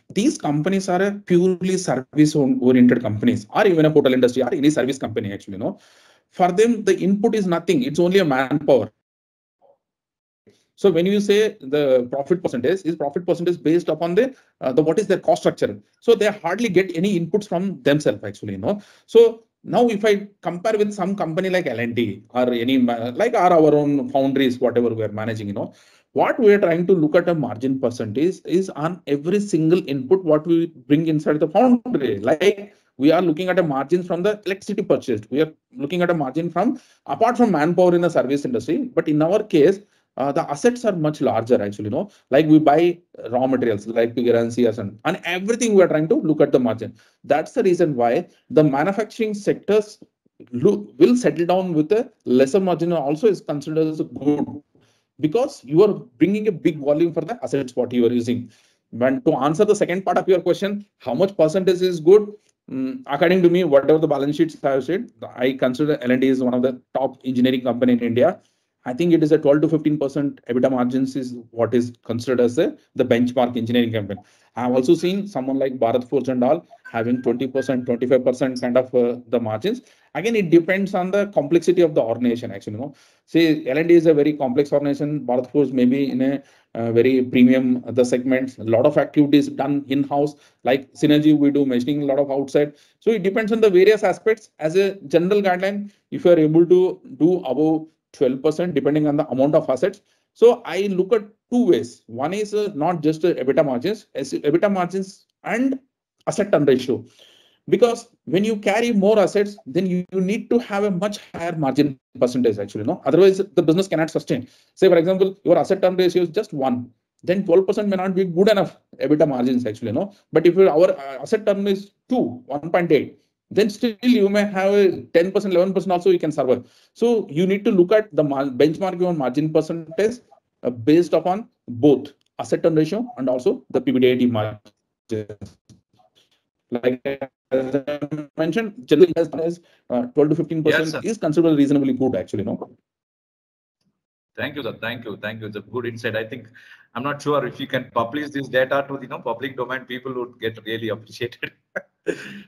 these companies are a purely service-oriented companies, or even a hotel industry, or any service company, actually, For them, the input is nothing. It's only a manpower. So when you say the profit percentage based upon the what is their cost structure. So they hardly get any inputs from themselves, actually, So now if I compare with some company like L&T or any like our own foundries, whatever we are managing, what we are trying to look at a margin percentage is on every single input what we bring inside the foundry. Like we are looking at a margin from the electricity purchased. We are looking at a margin from apart from manpower in the service industry. But in our case, the assets are much larger, actually, like we buy raw materials like bigger and CS and everything we are trying to look at the margin. That's the reason why the manufacturing sectors will settle down with a lesser margin also is considered as good because you are bringing a big volume for the assets what you are using. And to answer the second part of your question, how much percentage is good? According to me, whatever the balance sheets have said, I consider L&D is one of the top engineering company in India. I think it is a 12 to 15% EBITDA margins is what is considered as the benchmark engineering company. I have also seen someone like Bharat Forge and all having 20%, 25% kind of the margins. Again, it depends on the complexity of the organization, actually. See, L&D is a very complex organization. Bharat Forge may be in a very premium the segments. A lot of activities done in-house, like Synergy, we do machining a lot of outside. So it depends on the various aspects. As a general guideline, if you are able to do above 12% depending on the amount of assets. So I look at two ways. One is not just EBITDA margins and asset turn ratio. Because when you carry more assets, then you need to have a much higher margin percentage, actually. Otherwise, the business cannot sustain. Say, for example, your asset turn ratio is just 1. Then 12% may not be good enough EBITDA margins, actually. But if our asset turn is 2, 1.8, then still you may have a 10%, 11% also you can survive. So you need to look at the benchmark your margin percentage based upon both asset turn ratio and also the PBDIT margin. Like as I mentioned, generally is 12 to 15% is considered reasonably good, actually. Thank you, sir. Thank you. It's a good insight. I think I'm not sure if you can publish this data to the public domain, people would get really appreciated.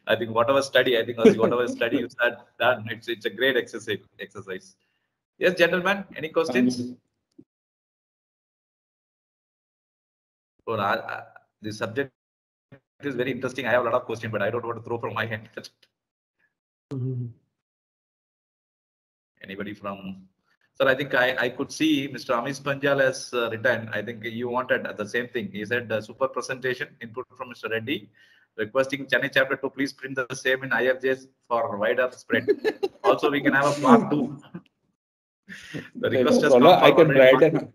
I think whatever study you said done, it's a great exercise. Yes, gentlemen, any questions? Well, the subject is very interesting. I have a lot of questions, but I don't want to throw from my hand. Anybody from? Sir, I think I could see Mr. Amish Panjal has written. I think you wanted the same thing. He said super presentation input from Mr. Reddy, requesting Chennai chapter to please print the same in IFJs for wider spread. Also, we can have a part 2. The request has come for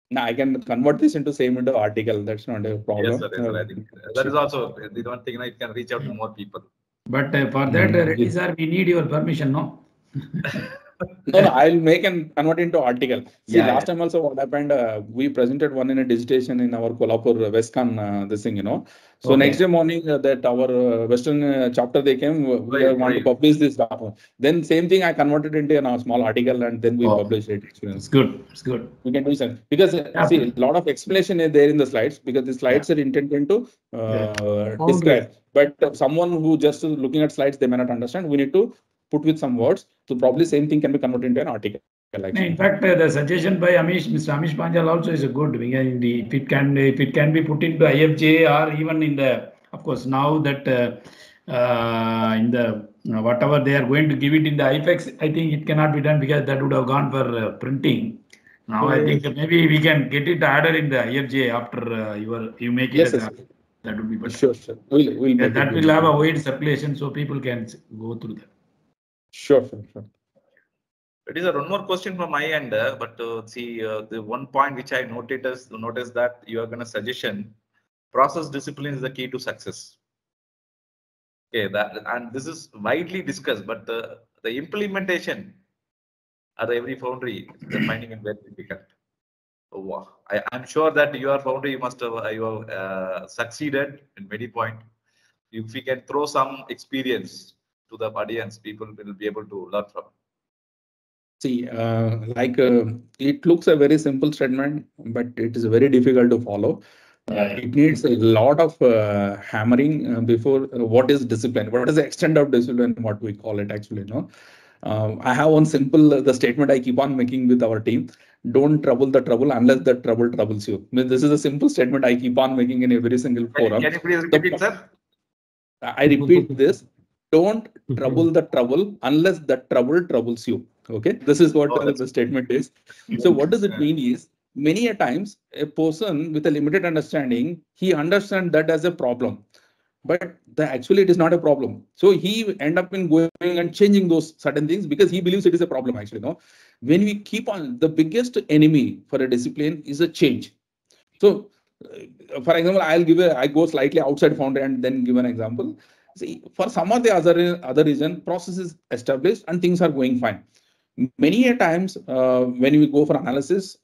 Now I can convert this into article. That's not a problem. Yes, sir. Yes, sir. I think that is also the one thing it can reach out to more people. But for that, Reddy sir, we need your permission, no? No, I'll make and convert into article. See, Yeah, last time also what happened, we presented one in a dissertation in our Kolhapur Westcon, this thing, So Okay. next day morning that our Western chapter they came, we want to publish this document. Then same thing I converted into a small article and then we published it. It's good. It's good. We can do something because see, a lot of explanation is there in the slides because the slides are intended to describe. But someone who just is looking at slides, they may not understand. We need to put with some words. So probably same thing can be converted into an article. In fact, the suggestion by Mr. Amish Panjal also is a good. If it can be put into IFJ or even in the, of course, now that in the whatever they are going to give it in the IFX, I think it cannot be done because that would have gone for printing. Now I think maybe we can get it added in the IFJ after you make it. Yes, as that would be better. Sure. We'll that will have a wide circulation so people can go through that. Sure. It is one more question from my end, but see, the one point which I notice that you are going to suggestion, process discipline is the key to success. Okay, and this is widely discussed, but the implementation at every foundry, they're finding it very difficult. So, I'm sure that your foundry must have succeeded in many points. If we can throw some experience to the audience, people will be able to learn from. See, it looks a very simple statement, but it is very difficult to follow. It needs a lot of hammering before what is discipline, what is the extent of discipline, what we call it actually. I have one simple the statement I keep on making with our team: don't trouble the trouble unless the trouble troubles you. I mean, this is a simple statement I keep on making in every single forum. Can you please repeat it, sir? I repeat this: don't trouble the trouble unless the trouble troubles you. Okay, this is what the statement is. So what does it mean is, many a times a person with a limited understanding, he understands that as a problem, but actually it is not a problem. So he end up in going and changing those certain things because he believes it is a problem actually. When we keep on, the biggest enemy for a discipline is a change. So for example, I go slightly outside Foundry and then give an example. See, for some of the other reason, process is established and things are going fine. Many a times when we go for analysis,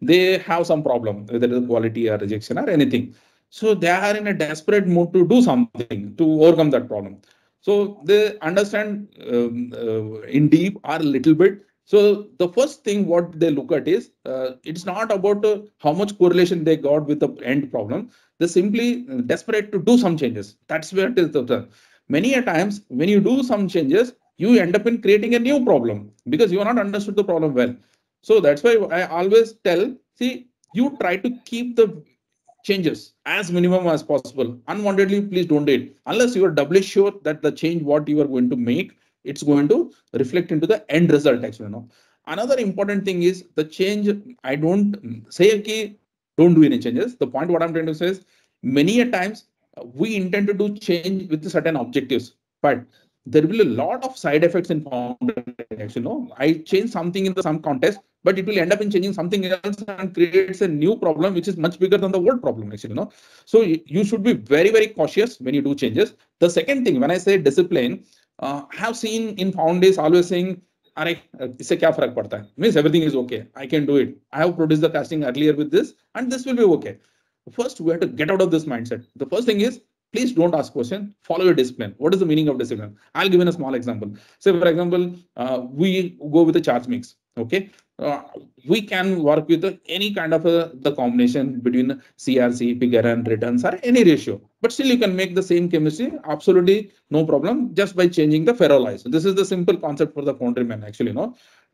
they have some problem, whether it is quality or rejection or anything. So they are in a desperate mood to do something to overcome that problem. So they understand in deep or a little bit. So the first thing what they look at is it's not about how much correlation they got with the end problem. They're simply desperate to do some changes. That's where it is. Many a times when you do some changes, you end up in creating a new problem because you are not understood the problem well. So that's why I always tell, see, you try to keep the changes as minimum as possible. Unwantedly, please don't do it unless you are doubly sure that the change what you are going to make, it's going to reflect into the end result actually. Another important thing is the change. I don't say okay, don't do any changes. The point what I'm trying to say is, many a times we intend to do change with certain objectives, but there will be a lot of side effects in Foundry. Actually, I change something in some context, but it will end up in changing something else and creates a new problem which is much bigger than the old problem actually. So you should be very, very cautious when you do changes. The second thing, when I say discipline, I have seen in Foundries always saying, इससे क्या फर्क पड़ता है? Means everything is okay. I can do it. I have produced the casting earlier with this, and this will be okay. First, we have to get out of this mindset. The first thing is, please don't ask questions. Follow your discipline. What is the meaning of discipline? I'll give you a small example. Say, for example, we go with a charge mix. Okay, we can work with any kind of the combination between CRC, figure, and returns or any ratio. But still, you can make the same chemistry, absolutely no problem, just by changing the ferrolyze. So this is the simple concept for the Foundrymen actually,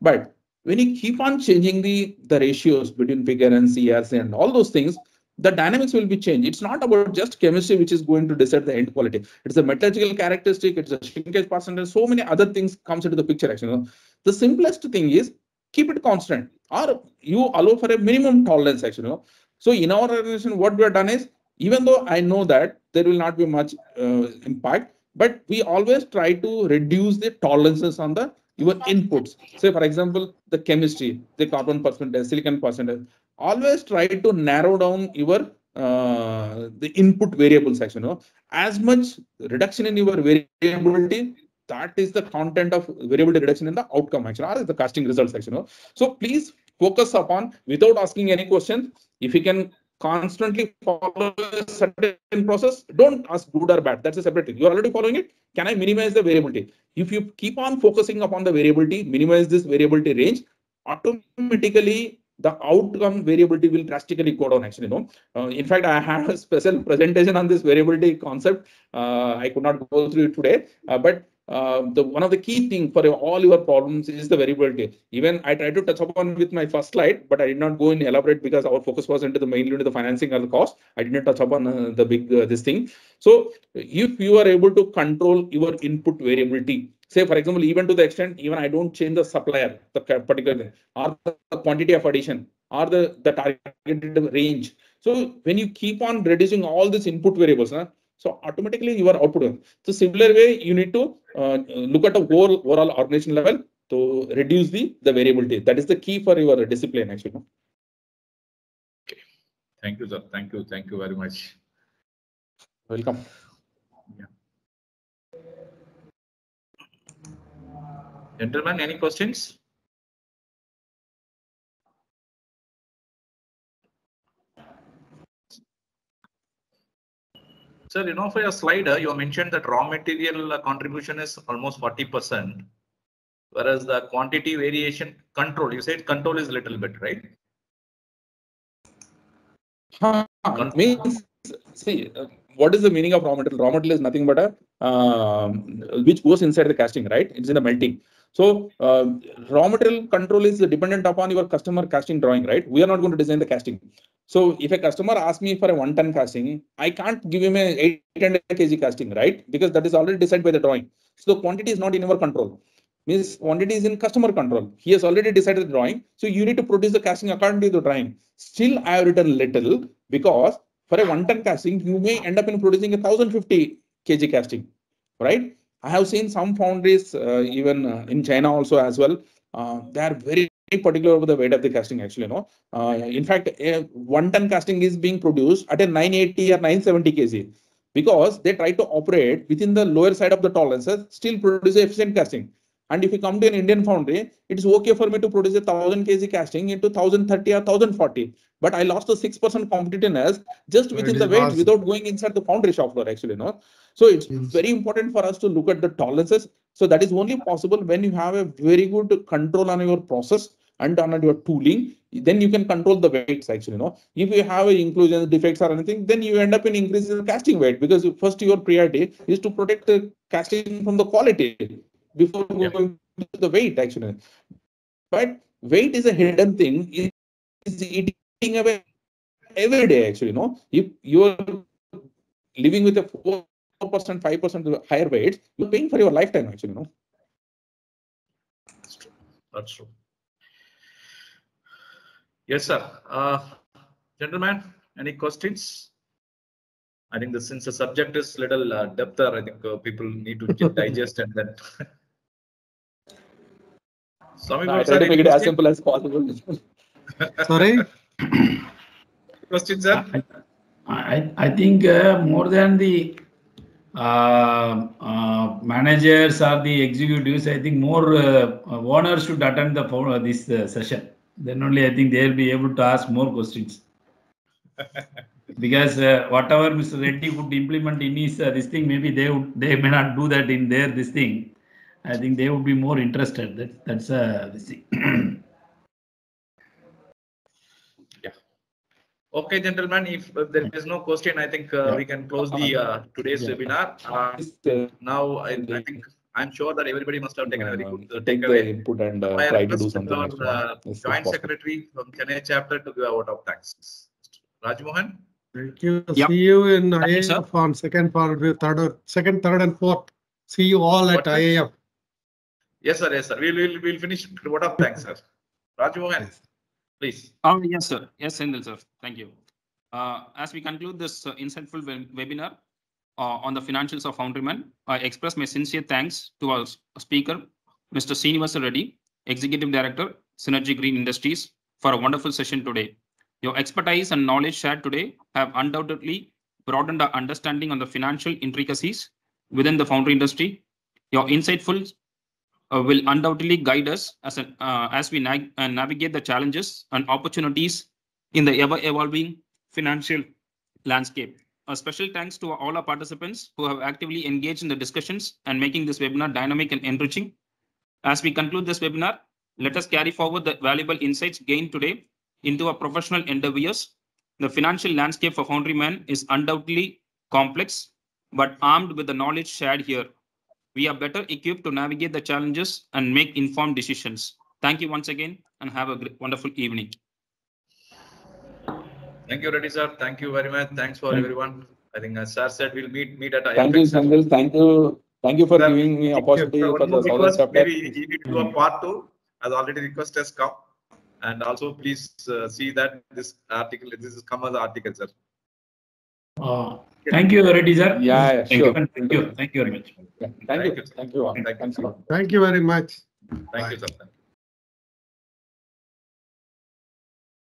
But when you keep on changing the ratios between figure and CRC and all those things, the dynamics will be changed. It's not about just chemistry which is going to decide the end quality. It's a metallurgical characteristic, it's a shrinkage percentage, so many other things comes into the picture actually. The simplest thing is keep it constant, or you allow for a minimum tolerance actually. So in our organization, what we have done is, even though I know that there will not be much impact, but we always try to reduce the tolerances on your inputs. Say, for example, the chemistry, the carbon percentage, silicon percentage. always try to narrow down your the input variables section. As much reduction in your variability, that is the content of variability reduction in the outcome action or the casting result section. So please focus upon without asking any questions. If you can constantly follow a certain process, don't ask good or bad. That's a separate thing. You're already following it. Can I minimize the variability? If you keep on focusing upon the variability, minimize this variability range, automatically the outcome variability will drastically go down actually. In fact, I had a special presentation on this variability concept. I could not go through it today, but one of the key things for all your problems is the variability. Even I tried to touch upon with my first slide, but I did not go in elaborate because our focus was mainly into the financing or the cost. I did not touch upon the big this thing. So if you are able to control your input variability, say for example, even to the extent even I don't change the supplier, the particular thing, or the quantity of addition, or the targeted range. So when you keep on reducing all these input variables, so automatically your output. So similar way, you need to look at the whole overall organization level to reduce the variability. That is the key for your discipline actually. Okay. Thank you, sir. Thank you. Thank you very much. Welcome. Yeah. Gentlemen, any questions? Sir, for your slide, you mentioned that raw material contribution is almost 40%, whereas the quantity variation control, you said control is a little bit, right? Means, see, what is the meaning of raw material? Raw material is nothing but a which goes inside the casting, right? It's in the melting. So raw material control is dependent upon your customer casting drawing, right? We are not going to design the casting. So if a customer asks me for a 1-ton casting, I can't give him a 800 kg casting, right? Because that is already decided by the drawing. So the quantity is not in our control. Means quantity is in customer control. He has already decided the drawing. So you need to produce the casting according to the drawing. Still, I have written little because for a 1-ton casting, you may end up in producing a 1050 kg casting, right? I have seen some foundries, even in China also as well. They are very particular over the weight of the casting actually. In fact, a 1-ton casting is being produced at a 980 or 970 kg because they try to operate within the lower side of the tolerances, still produce efficient casting. And if you come to an Indian foundry, it is okay for me to produce a 1000 kg casting into 1030 or 1040. But I lost the 6% competitiveness just within the weight without going inside the foundry shop floor actually. So it's very important for us to look at the tolerances. So that is only possible when you have a very good control on your process and on your tooling. Then you can control the weights actually. If you have inclusions, defects or anything, then you end up in increasing the casting weight because first your priority is to protect the casting from the quality before going to the weight actually. But weight is a hidden thing. It's eating away every day actually. If you're living with a 4%, 5% higher weight, you're paying for your lifetime actually. That's true. That's true. Yes, sir. Gentlemen, any questions? I think since the subject is little depther, I think people need to digest and then. I try to make it as simple as possible. Sorry? Questions, sir? I think more than the managers or the executives, I think more owners should attend this session. Then only I think they will be able to ask more questions. Because whatever Mr. Reddy would implement in his this thing, maybe they may not do that in their this thing. I think they would be more interested. That's this thing. Yeah. Okay, gentlemen. If there is no question, I think we can close the today's webinar. Now, I think I'm sure that everybody must have taken a very good takeaway input and try to do something. Our Joint Secretary from Chennai chapter to give a vote of thanks. Rajmohan. Thank you. Yep. See you in IIF on second, third, and fourth. See you all at IIF. Yes, sir. Yes, sir. We'll finish with vote of thanks, sir. Rajmohan, please. Yes, sir. Yes, Sendil, sir. Thank you. As we conclude this insightful webinar on the financials of Foundrymen, I express my sincere thanks to our speaker, Mr. Srinivasa Reddy, Executive Director, Synergy Green Industries, for a wonderful session today. Your expertise and knowledge shared today have undoubtedly broadened our understanding on the financial intricacies within the foundry industry. Your insightful will undoubtedly guide us as we navigate the challenges and opportunities in the ever-evolving financial landscape. A special thanks to all our participants who have actively engaged in the discussions and making this webinar dynamic and enriching. As we conclude this webinar, let us carry forward the valuable insights gained today into our professional endeavors. The financial landscape for Foundrymen is undoubtedly complex, but armed with the knowledge shared here, we are better equipped to navigate the challenges and make informed decisions. Thank you once again and have a wonderful evening. Thank you, Reddy sir. Thank you very much. Thanks for everyone. I think as sir said, we'll meet at IIF. Thank you, Sandil. Thank you for giving me opportunity for the Southern chapter. Maybe he need to do a part 2, as already request has come. And also please see that this article, this is come as an article, sir. Thank you, Reddy sir. Yeah, sure. Thank you very much. Thank you. Thank you all. Thank you. Thanks a lot. Thank you very much. Thank you, sir.